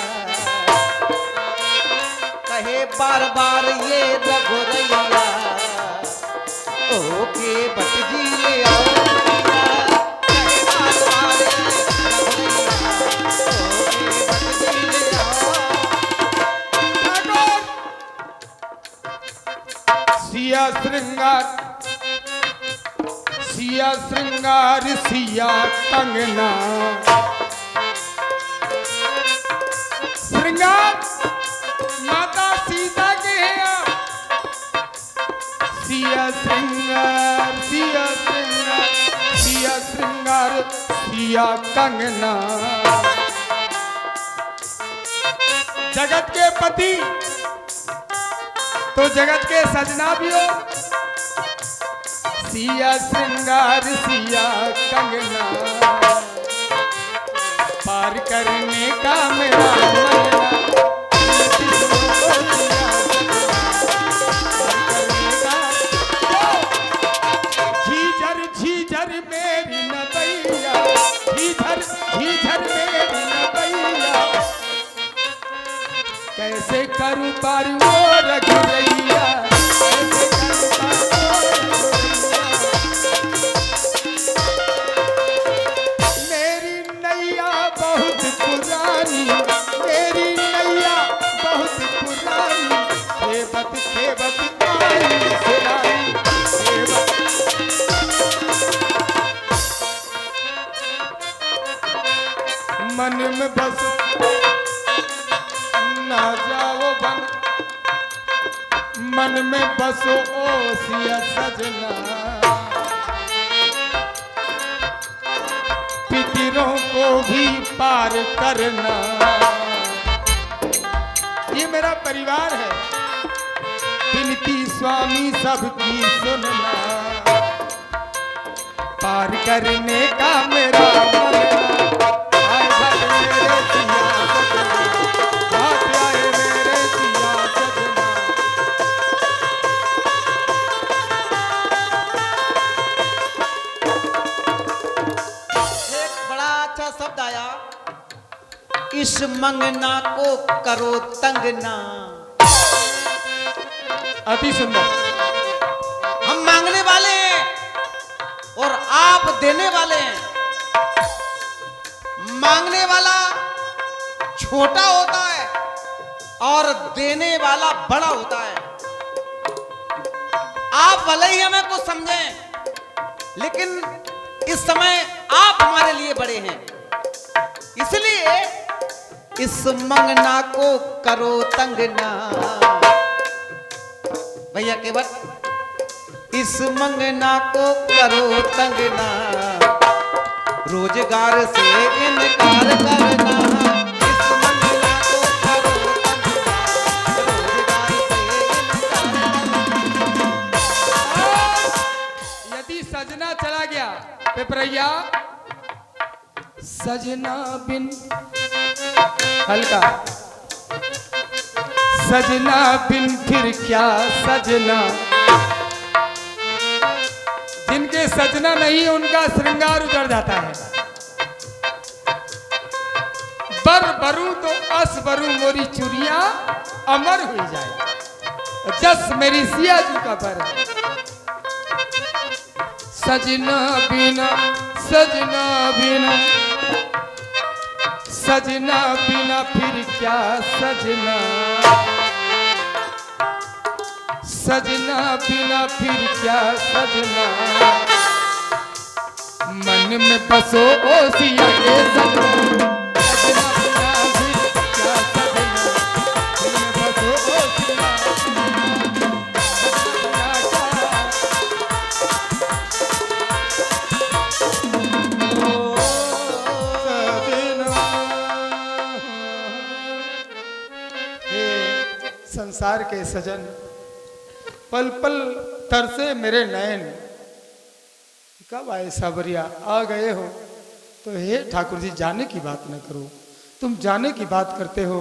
कहे बार बार ये रघुरैया, ओके बट जी ले आओ नैया। कहे बार बार ये रघुरैया, ओके बट जी ले आओ।
सिया श्रृंगार, सिया श्रृंगार सिया कंगना। श्रृंगार माता सीता के हैं। सिया श्रृंगार सिया श्रृंगार सिया श्रृंगार सिया कंगना। जगत के पति तो जगत के सजना भी हो। सिया श्रृंगार सिया कंगना। पार करने का मेरा झीझर झीझर मेरी नदैया। झीझर झीझर मेरी नदैया। कैसे करूं पार वो रघुरैया। मेरी नैया बहुत पुरानी। मेरी नैया बहुत पुरानी। खेबत खेबत आई सिरानी। मन में बस ना जाओ बन। मन में बसो ओ सिया सजना। पितरों को भी पार करना। ये मेरा परिवार है। विनती स्वामी सबकी सुनना। पार करने का मेरा मन।
शब्द आया, इस मंगना को करो तंगना।
अति सुंदर।
हम मांगने वाले हैं और आप देने वाले हैं। मांगने वाला छोटा होता है और देने वाला बड़ा होता है। आप भले ही हमें कुछ समझें, लेकिन इस समय आप हमारे लिए बड़े हैं। इसलिए इस मंगना को करो तंगना। भैया केवल इस मंगना को करो तंगना। रोजगार से इनकार करना। इस मंगना को करो तंगना। रोजगार से इनकार करना।
यदि सजना चला गया पिपरैया, सजना बिन हल्का। सजना बिन फिर क्या सजना। जिनके सजना नहीं उनका श्रृंगार उतर जाता है। बर बरू तो अस बरू मोरी चुरिया अमर हुई जाए। जस मेरी सिया जी का बर। सजना बिना सजना बिना सजना बिना फिर क्या सजना। सजना बिना फिर क्या सजना। मन में बसो ओ सिया के सजना। सजना बिना फिर क्या सजना। मन में बसो ओ सिया। संसार के सजन पल पल तरसे मेरे नयन। कब आए सावरिया आ गए हो। तो हे ठाकुर जी जाने की बात न करो। तुम जाने की बात करते हो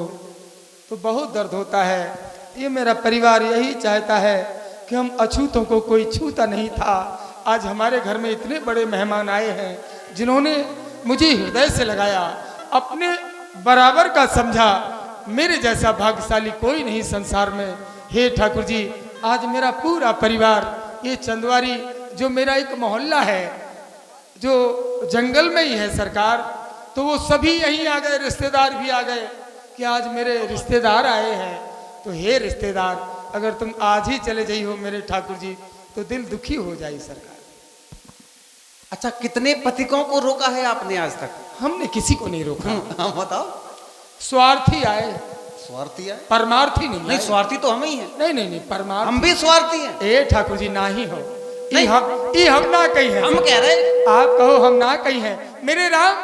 तो बहुत दर्द होता है। ये मेरा परिवार यही चाहता है कि हम अछूतों को कोई छूता नहीं था। आज हमारे घर में इतने बड़े मेहमान आए हैं जिन्होंने मुझे हृदय से लगाया, अपने बराबर का समझा। मेरे जैसा भाग्यशाली कोई नहीं संसार में। हे ठाकुर जी आज मेरा पूरा परिवार, ये चंदवारी जो मेरा एक मोहल्ला है जो जंगल में ही है सरकार, तो वो सभी यहीं आ गए। रिश्तेदार भी आ गए कि आज मेरे रिश्तेदार आए हैं। तो हे रिश्तेदार अगर तुम आज ही चले जाई हो मेरे ठाकुर जी तो दिल दुखी हो जाए सरकार।
अच्छा, कितने पथिकों को रोका है आपने आज तक?
हमने किसी को नहीं रोका।
हाँ बताओ।
स्वार्थी आए,
स्वार्थी है?
परमार्थी नहीं
नहीं,
आए।
स्वार्थी तो हम ही हैं।
नहीं नहीं नहीं, परमार्थी।
हम भी स्वार्थी हैं।
ए ठाकुर जी ना ही हो,
नहीं।
हम ना कही है।
हम कह रहे
आप कहो हम ना कही है। मेरे राम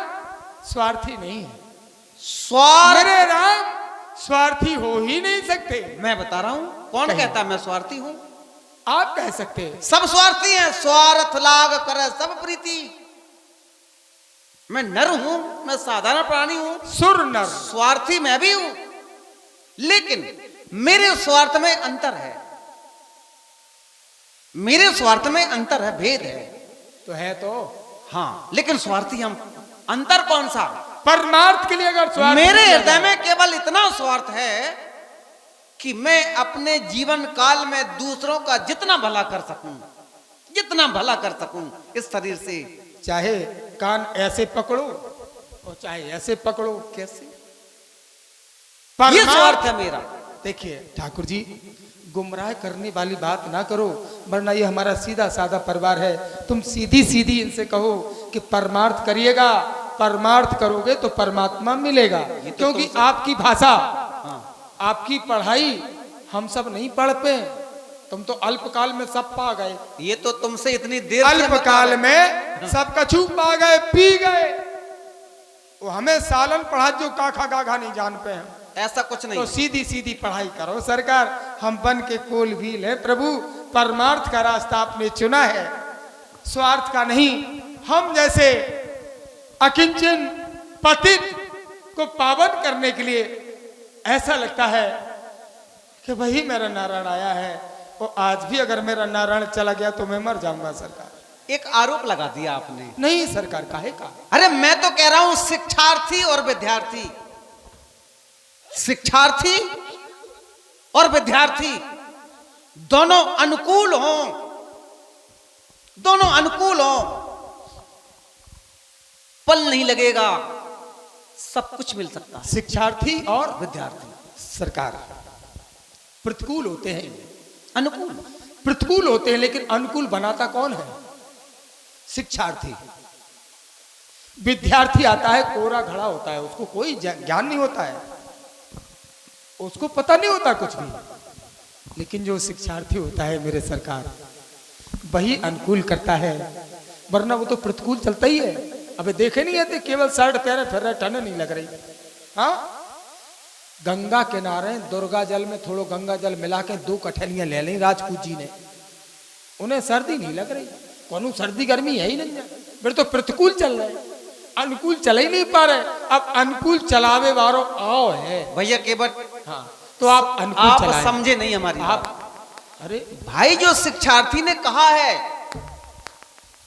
स्वार्थी नहीं है।
स्वार्थ।
मेरे राम स्वार्थी हो ही नहीं सकते।
मैं बता रहा हूं, कौन
कहिए।
कहता मैं स्वार्थी हूं?
आप कह सकते हैं।
सब स्वार्थी हैं। स्वार्थ लाग करे सब प्रीति। मैं नर हूं, मैं साधारण प्राणी हूं,
सुर नर।
स्वार्थी मैं भी हूं, लेकिन मेरे स्वार्थ में अंतर है। मेरे स्वार्थ में अंतर है, भेद है।
तो है तो
हाँ, लेकिन स्वार्थी हम। अंतर कौन सा?
परमार्थ के लिए अगर स्वार्थ
मेरे
किया
हृदय
जाए।
में केवल इतना स्वार्थ है कि मैं अपने जीवन काल में दूसरों का जितना भला कर सकूं, जितना भला कर सकूं इस शरीर से।
चाहे कान ऐसे पकड़ो और चाहे ऐसे पकड़ो।
कैसे? ये
परमार्थ
स्वार्थ है मेरा।
देखिए ठाकुर जी, गुमराह करने वाली बात ना करो, वरना ये हमारा सीधा साधा परिवार है। तुम सीधी सीधी इनसे कहो कि परमार्थ करिएगा, परमार्थ करोगे तो परमात्मा मिलेगा। क्योंकि आपकी भाषा, आपकी पढ़ाई हम सब नहीं पढ़ पे। तुम तो अल्पकाल में सब पा गए।
ये तो तुमसे इतनी देर से
अल्पकाल में सब कछु पा गए, पी गए। वो हमें सालन पढ़ा जो काखा गाघा नहीं जान पे हैं।
ऐसा कुछ नहीं।
तो सीधी सीधी पढ़ाई करो सरकार। हम बन के कोल भी ले प्रभु। परमार्थ का रास्ता आपने चुना है, स्वार्थ का नहीं। हम जैसे अकिंचन पतित को पावन करने के लिए ऐसा लगता है कि वही मेरा नारायण आया है। और आज भी अगर मेरा नारायण चला गया तो मैं मर जाऊंगा सरकार।
एक आरोप लगा दिया आपने।
नहीं सरकार, काहे का?
अरे मैं तो कह रहा हूं शिक्षार्थी और विद्यार्थी, शिक्षार्थी और विद्यार्थी दोनों अनुकूल हों, दोनों अनुकूल हों, पल नहीं लगेगा, सब कुछ मिल सकता है।
शिक्षार्थी और
विद्यार्थी
सरकार प्रतिकूल होते हैं,
अनुकूल।
प्रतिकूल होते हैं, लेकिन अनुकूल बनाता कौन है? शिक्षार्थी। विद्यार्थी आता है कोरा घड़ा होता है, उसको कोई ज्ञान नहीं होता है, उसको पता नहीं होता कुछ भी। लेकिन जो शिक्षार्थी होता है मेरे सरकार, वही अनुकूल करता है, वरना वो तो प्रतिकूल चलता ही है। अबे देखे नहीं आते, केवल शर्ट पहने फिर रहे, ठंड नहीं लग रही। हाँ, गंगा किनारे दुर्गा जल में थोड़ो गंगा जल मिला के 2 कठलियां ले ली राजपूत जी ने, उन्हें सर्दी नहीं लग रही। कौन सर्दी गर्मी है ही नहीं, फिर तो प्रतिकूल चल रहे, अनुकूल चल ही नहीं पा रहे। अब अनुकूल चलावे वालों आओ है
भैया केवल।
हाँ, तो आप अनुकूल
आप
चलाएं।
समझे नहीं हमारी
आप
बात।
अरे
भाई, जो शिक्षार्थी ने कहा है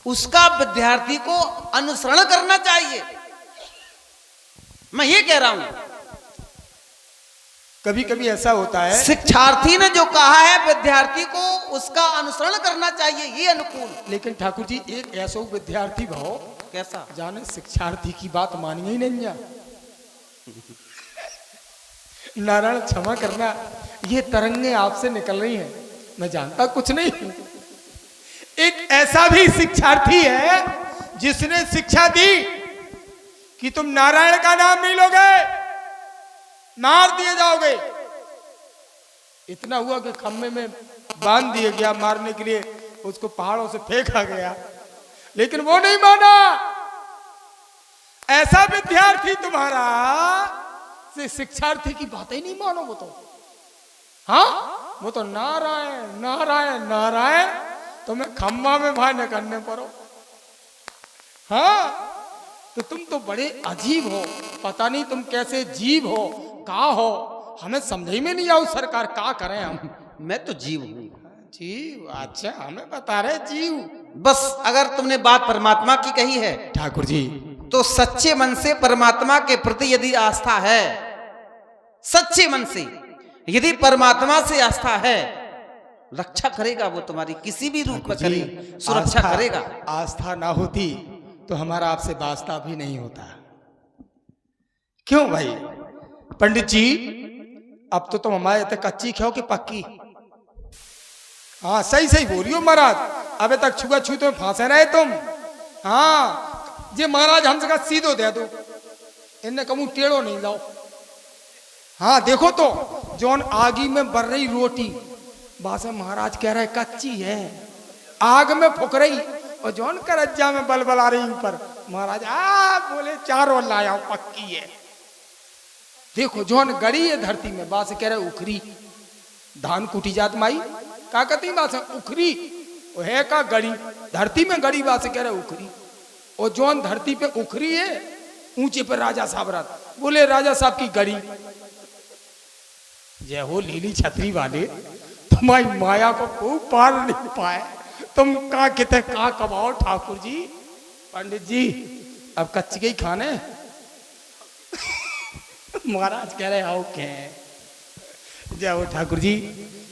उसका विद्यार्थी को अनुसरण करना चाहिए। मैं ये कह रहा हूं,
कभी कभी ऐसा होता है,
शिक्षार्थी ने जो कहा है विद्यार्थी को उसका अनुसरण करना चाहिए, ये अनुकूल।
लेकिन ठाकुर जी एक ऐसा विद्यार्थी भाव
कैसा?
जाने शिक्षार्थी की बात मानिए ही नहीं जा। नारायण क्षमा करना, ये तरंगे आपसे निकल रही हैं, मैं जानता कुछ नहीं। एक ऐसा भी शिक्षार्थी है जिसने शिक्षा दी कि तुम नारायण का नाम नहीं लोगे, मार दिए जाओगे। इतना हुआ कि खम्भे में बांध दिया गया मारने के लिए, उसको पहाड़ों से फेंका गया, लेकिन वो नहीं माना। ऐसा विद्यार्थी तुम्हारा से शिक्षार्थी की बातें नहीं मानो। वो तो हाँ, वो तो नारायण नारायण नारायण, तुम्हें खम्भा में भाई न करने पड़ो। हाँ, तो तुम तो बड़े अजीब हो, पता नहीं तुम कैसे जीव हो, का हो, हमें समझ में नहीं आओ सरकार, का करें हम।
मैं तो जीव हूं।
जीव? अच्छा, हमें बता रहे जीव।
बस अगर तुमने बात परमात्मा की कही है
ठाकुर जी,
तो सच्चे मन से परमात्मा के प्रति यदि आस्था है, सच्चे मन से यदि परमात्मा से आस्था है, रक्षा करेगा वो तुम्हारी, किसी भी रूप में करे, सुरक्षा करेगा।
आस्था ना होती तो हमारा आपसे वास्ता भी नहीं होता। क्यों भाई? पंडित जी, अब तो तुम हमारे तक कच्ची खाओ कि पक्की? हाँ, सही सही बोलियो महाराज, अबे तक छुआ छूते में फांसे रहे तुम। हाँ जे महाराज हमसे कहा सीधो दे दो, इनने कहूँ टेढ़ो नहीं लाओ। हाँ देखो तो जौन आगी में बर रही रोटी, बासे महाराज कह रहे कच्ची है, आग में फुक रही, और जौन करज्जा में बलबल आ रही ऊपर, महाराज बोले चारों लाया पक्की है। देखो जौन गड़ी है धरती में, बासे कह रहे उखरी, धान कुटी जात माई का कहती बासे उखरी, वो है का गड़ी, धरती में गड़ी, बासे कह रहे उखरी। और जौन धरती पे उखरी है ऊंचे पर राजा साहब रात, बोले राजा साहब की गड़ी। जय हो लीली छतरी वाले, तुम्हारी माया को कोई पार नहीं पाए, तुम कहा कितने कहा कमाओ ठाकुर जी। पंडित जी अब कच्ची गई खाने। महाराज कह रहे आओ क्या। जय हो ठाकुर जी।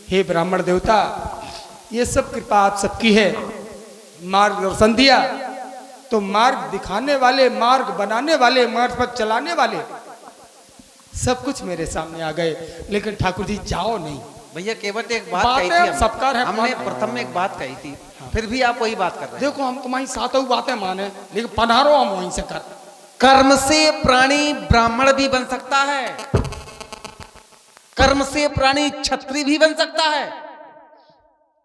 हे ब्राह्मण देवता, ये सब कृपा आप सबकी है। मार्गदर्शन दिया तो मार्ग दिखाने वाले, मार्ग बनाने वाले, मार्ग पर चलाने वाले सब कुछ मेरे सामने आ गए, लेकिन ठाकुर जी जाओ नहीं।
भैया केवट एक बात कही थी
सबका है,
हमने प्रथम में एक बात कही थी, फिर भी आप वही बात कर रहे हैं।
देखो हम तुम्हारी सातों बातें माने, लेकिन पधारो हम वहीं से कर।
कर्म से प्राणी ब्राह्मण भी बन सकता है, कर्म से प्राणी क्षत्रिय भी बन सकता है।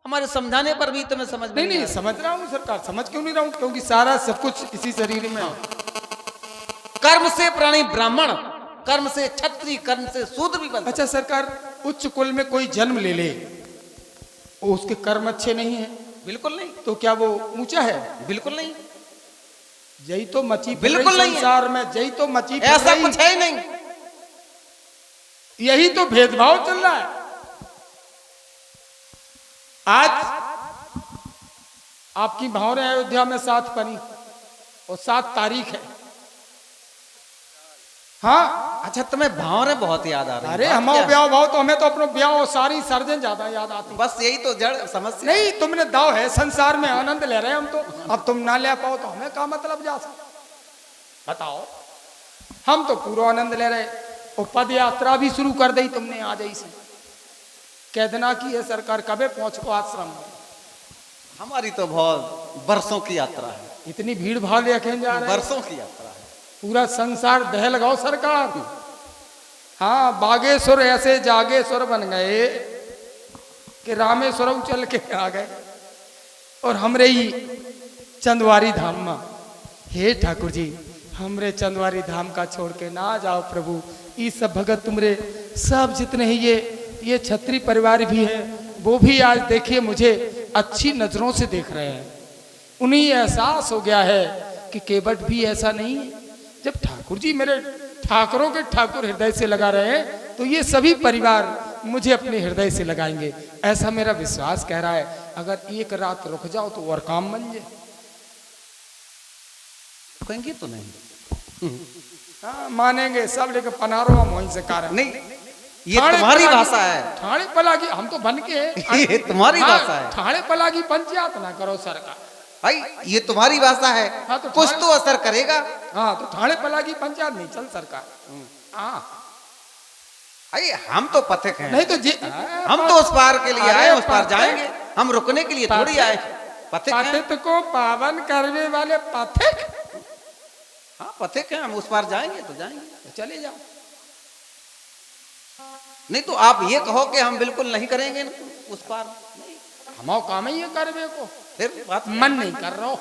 हमारे समझाने पर भी तुम्हें समझ में
नहीं समझ रहा हूँ सरकार, समझ क्यों नहीं रहा हूँ, क्योंकि सारा सब कुछ इसी शरीर में।
कर्म से प्राणी ब्राह्मण, कर्म से क्षत्रिय, कर्म से शूद्र भी बन।
अच्छा सरकार, उच्च कुल में कोई जन्म ले ले, उसके कर्म अच्छे नहीं है?
बिल्कुल नहीं।
तो क्या वो ऊंचा है?
बिल्कुल नहीं।
यही तो मची
बिल्कुल नहीं
संसार में, यही तो मची,
ऐसा कुछ है ही नहीं।
यही तो भेदभाव चल रहा है। आज आपकी भावरें अयोध्या में 7 परी और 7 तारीख है। हाँ
अच्छा, तुम्हें भावरे बहुत याद आ रही है।
अरे हमारा ब्याह भाव तो हमें तो अपना ब्याह और सारी सर्जन ज्यादा याद आती।
बस यही तो जड़ समस्या।
नहीं तुमने दाव है संसार में, आनंद ले रहे हैं हम तो, अब तुम ना ले पाओ तो हमें क्या मतलब जा सकता, बताओ। हम तो पूरा आनंद ले रहे, और पद यात्रा भी शुरू कर दी तुमने आज ऐसी। कैदना की है सरकार, कबे पहुंच को आश्रम में?
हमारी तो बहुत वर्षों की यात्रा है।
इतनी भीड़ भाड़ लेके जा रहे हैं,
वर्षों की यात्रा है।
पूरा संसार दह लगाओ सरकार। हाँ बागेश्वर ऐसे जागेश्वर बन गए कि रामेश्वर चल के आ गए, और हमरे ही चंदवारी धाम में। हे ठाकुर जी, हमरे चंदवारी धाम का छोड़ के ना जाओ प्रभु। ये सब भगत तुमरे सब जितने ही ये छत्री परिवार भी है, वो भी आज देखिए मुझे अच्छी नजरों से देख रहे हैं। उन्हें एहसास हो गया है कि केवट भी ऐसा नहीं है। जब ठाकुर जी मेरे ठाकुरों के ठाकुर हृदय से लगा रहे हैं, तो ये सभी परिवार मुझे अपने हृदय से लगाएंगे, ऐसा मेरा विश्वास कह रहा है। अगर एक रात रुक जाओ तो और काम बन जाए।
कहेंगे तो नहीं।
हाँ मानेंगे सब, लेकिन पनारो हम वहीं से कारण
नहीं, ये तुम्हारी भाषा है।
ठाणे पलागी हम तो बन के
ये तुम्हारी भाषा है।
ठाणे पलागी पंचायत ना करो सरकार
भाई, ये तुम्हारी भाषा है।
हाँ, तो
कुछ तो असर करेगा।
हाँ तो ठाणे पलागी पंचायत नहीं चल सरकार। हाँ
भाई हम तो पथिक हैं।
नहीं तो
हम तो उस पार के लिए आए, उस पार
पथिक।
जाएंगे। हम रुकने के लिए थोड़ी आए। पथिक हैं।
पतित को पावन करने वाले पथिक।
हाँ पथिक हैं, हम उस पार जाएंगे तो जाएंगे।
तो चले जाओ।
नहीं तो आप ये कहो कि हम बिल्कुल नहीं करेंगे उस पार। नहीं,
हमारा काम ही है करवे को,
फिर बात
मन नहीं कर रहा हो।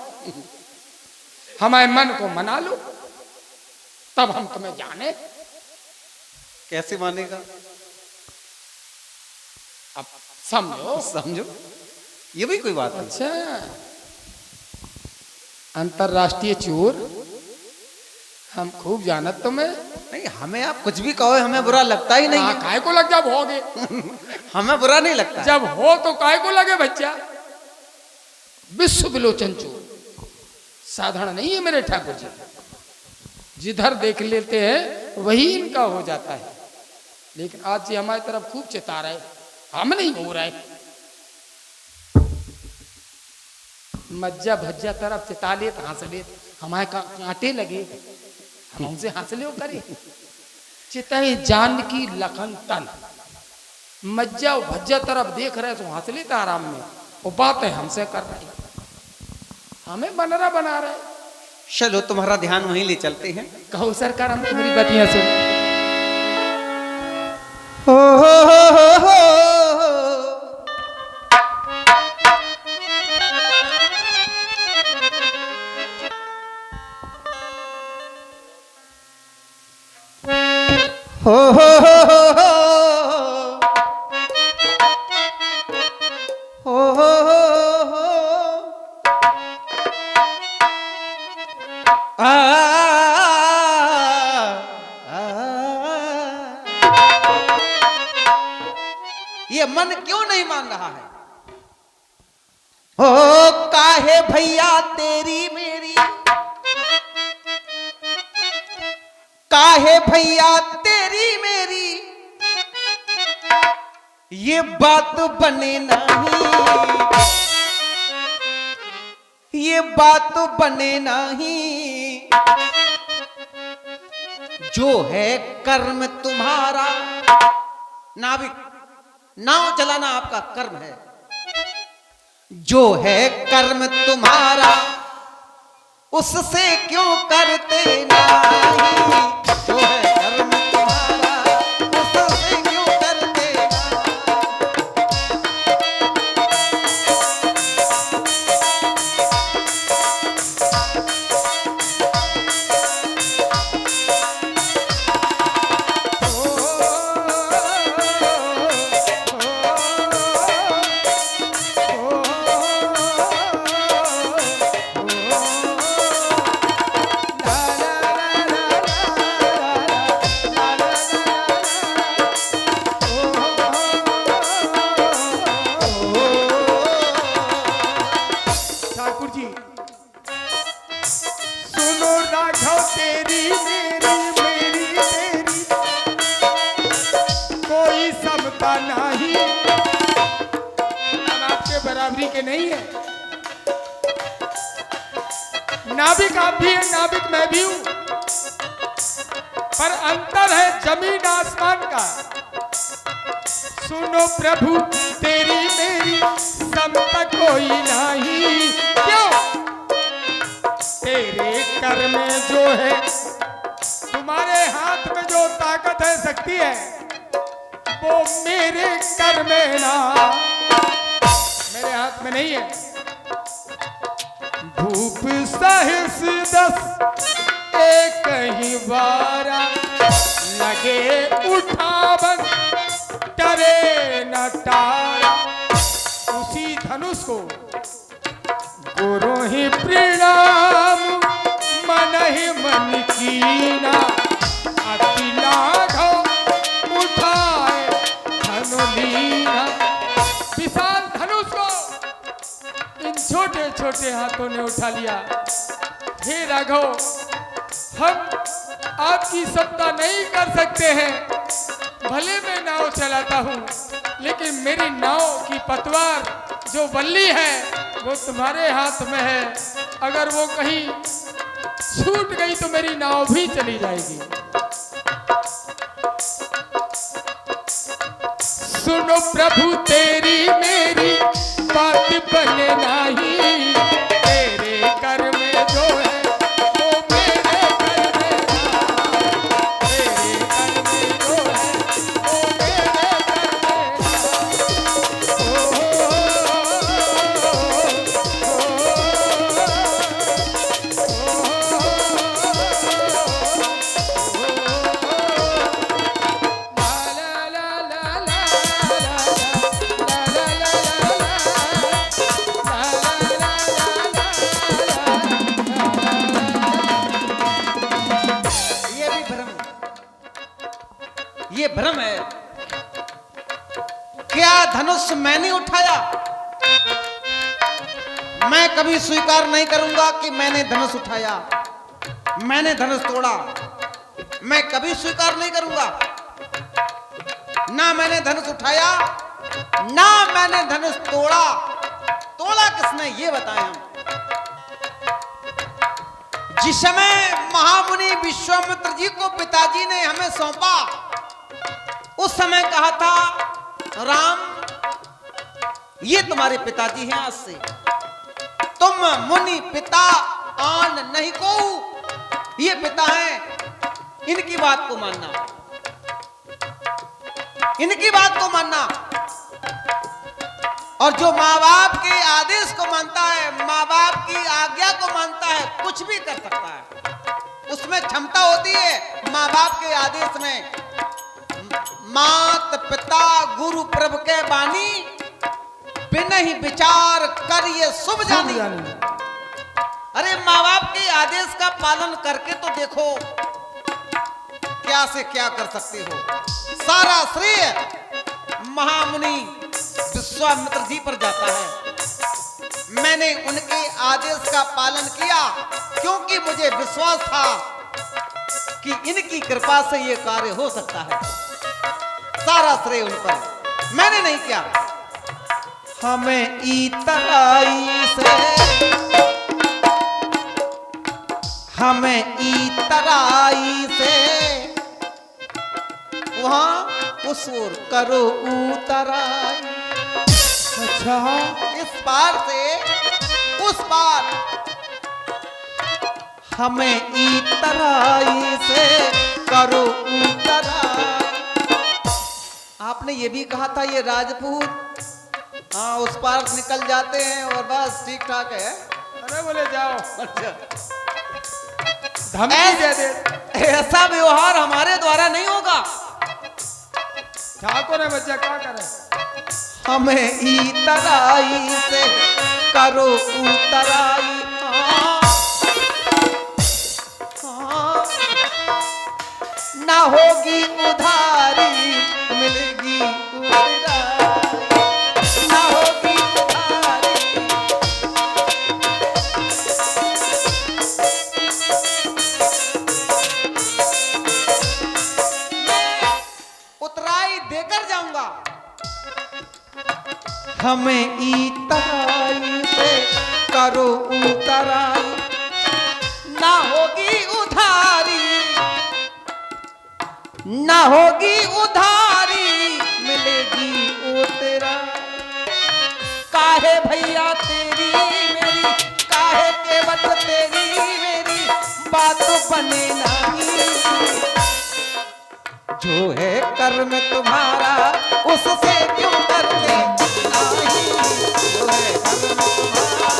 हमारे मन को मना लो, तब हम तुम्हें जाने।
कैसे मानेगा?
अब समझो।
समझो, ये भी कोई बात नहीं।
अच्छा अंतरराष्ट्रीय चोर, हम खूब जानत तुम्हें।
नहीं, हमें आप कुछ भी कहो, हमें बुरा लगता ही नहीं है।
काय को लग जब होगे।
हमें बुरा नहीं लगता।
जब हो तो काय को लगे बच्चा। विश्व विलोचन चोर साधारण नहीं है मेरे ठाकुर जी। जिधर देख लेते हैं वही इनका हो जाता है। लेकिन आज जी हमारी तरफ खूब चिता रहे, हम नहीं हो रहे। मज्जा भज्जा तरफ चिता ले हंस ले, हमारे कांटे लगे, हम हमसे हंस ले करे। चिताए जान की लखन तन, मज्जा भज्जा तरफ देख रहे तो हंस लेता आराम में, वो बातें हमसे कर रही। हमें बनरा बना रहे।
चलो तुम्हारा ध्यान वहीं ले चलते हैं।
कहो सरकार, हम तुम्हारी बतियां सुन।
हो। ये मन क्यों नहीं मान रहा है? ओ काहे भैया तेरी मेरी, काहे भैया तेरी मेरी, ये बात बने नहीं, ये बात बने नहीं। जो है कर्म तुम्हारा, नाविक नाव चलाना आपका कर्म है। जो है कर्म तुम्हारा उससे क्यों करते नहीं, जो है कर्म तुम्हारा उससे क्यों करते
ठाकुर जी सुनो, राघव तेरी मेरी मेरी तेरी कोई समता नहीं। हम आपके बराबरी के नहीं है। नाविक आप भी हैं, नाविक मैं भी हूं, पर अंतर है जमीन आसमान का। सुनो प्रभु तेरी मेरी समता कोई नहीं। क्यों? तेरे कर में जो है, तुम्हारे हाथ में जो ताकत है, शक्ति है, वो मेरे कर में ना, मेरे हाथ में नहीं है। भूप सहस 10 एक ही बारा, लगे उठावन टरे न टारा। उसी धनुष को गुरु ही प्रणाम, मन ही मन कीना, अति लाघव उठाए धनु लीना। विशाल धनुष को इन छोटे छोटे हाथों ने उठा लिया। हे राघव, हम आपकी सत्ता नहीं कर सकते हैं। भले मैं नाव चलाता हूँ, लेकिन मेरी नाव की पतवार जो बल्ली है वो तुम्हारे हाथ में है। अगर वो कहीं छूट गई तो मेरी नाव भी चली जाएगी। सुनो प्रभु तेरी मेरी बात बने नहीं। तेरे कर में जो है वो मेरे कर में ना। तेरे कर में जो है वो मेरे कर में ना।
ये भ्रम है। क्या धनुष मैंने उठाया? मैं कभी स्वीकार नहीं करूंगा कि मैंने धनुष उठाया, मैंने धनुष तोड़ा। मैं कभी स्वीकार नहीं करूंगा। ना मैंने धनुष उठाया, ना मैंने धनुष तोड़ा। तोड़ा किसने ये बताएं हम। जिस समय महामुनि विश्वामित्र जी को पिताजी ने हमें सौंपा, उस समय कहा था राम ये तुम्हारे पिताजी हैं आज से। तुम मुनि पिता आन नहीं को, ये पिता हैं, इनकी बात को मानना, इनकी बात को मानना। और जो माँ बाप के आदेश को मानता है, माँ बाप की आज्ञा को मानता है, कुछ भी कर सकता है, उसमें क्षमता होती है माँ बाप के आदेश में। मात पिता गुरु प्रभु के बानी, बिना ही विचार कर ये शुभ जानी। अरे माँ बाप के आदेश का पालन करके तो देखो क्या से क्या कर सकते हो। सारा श्रेय महामुनि विश्वामित्र जी पर जाता है। मैंने उनके आदेश का पालन किया क्योंकि मुझे विश्वास था कि इनकी कृपा से यह कार्य हो सकता है। सारा श्रेय उन पर, मैंने नहीं किया। हमें इतराई से, हमें इतराई से वहां उस ओर करो उतराई।
अच्छा,
इस पार से उस पार, हमें इतराई से करो उतराई। आपने ये भी कहा था ये राजपूत हाँ उस पार निकल जाते हैं और बस ठीक ठाक है।
अरे बोले जाओ,
अच्छा,
धमकी दे दे।
ऐसा व्यवहार हमारे द्वारा नहीं होगा।
ठाकुर है बच्चा, क्या करे?
हमें इतराई से करो उतराई। ना होगी उधारी मिलेगी उधारी, ना होगी उधारी। मैं उतराई देकर जाऊंगा। हमें इतराई से करो उतराई, ना होगी उधारी, ना होगी उधारी मिलेगी उतराई। काहे भैया तेरी मेरी, काहे केवट तेरी मेरी बात बने नहीं। जो है कर्म तुम्हारा उससे क्यों करते नहीं, जो है कर्म तुम्हारा।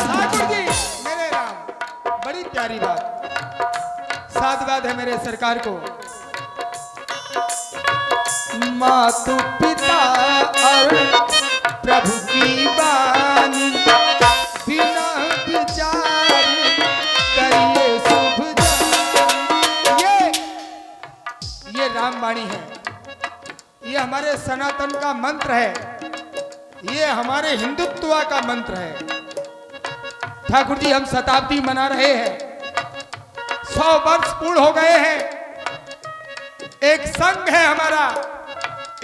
ठाकुर जी मेरे राम, बड़ी प्यारी बात, साधुवाद है मेरे सरकार को। मातु पिता और प्रभु की वाणी, बिना विचार करिए शुभ जानी। ये रामवाणी है, ये हमारे सनातन का मंत्र है, ये हमारे हिंदुत्व का मंत्र है। ठाकुर जी हम शताब्दी मना रहे हैं, 100 वर्ष पूर्ण हो गए हैं। एक संघ है हमारा,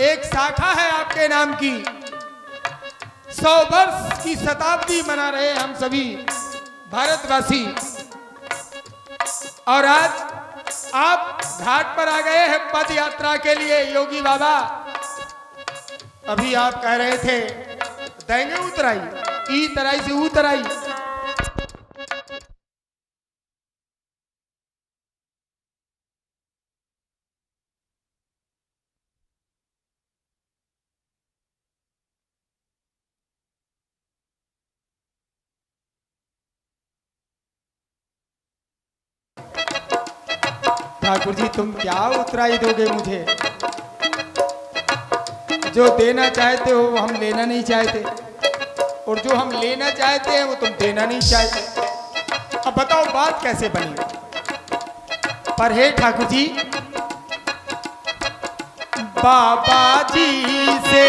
एक शाखा है आपके नाम की। 100 वर्ष की शताब्दी मना रहे हैं हम सभी भारतवासी। और आज आप घाट पर आ गए हैं पद यात्रा के लिए। योगी बाबा अभी आप कह रहे थे देंगे उतराई, ई तराई से उतराई। ठाकुर जी तुम क्या उतराई दोगे मुझे? जो देना चाहते हो वो हम लेना नहीं चाहते, और जो हम लेना चाहते हैं वो तुम देना नहीं चाहते। अब बताओ बात कैसे बनी? पर हे ठाकुर जी, बाबा जी से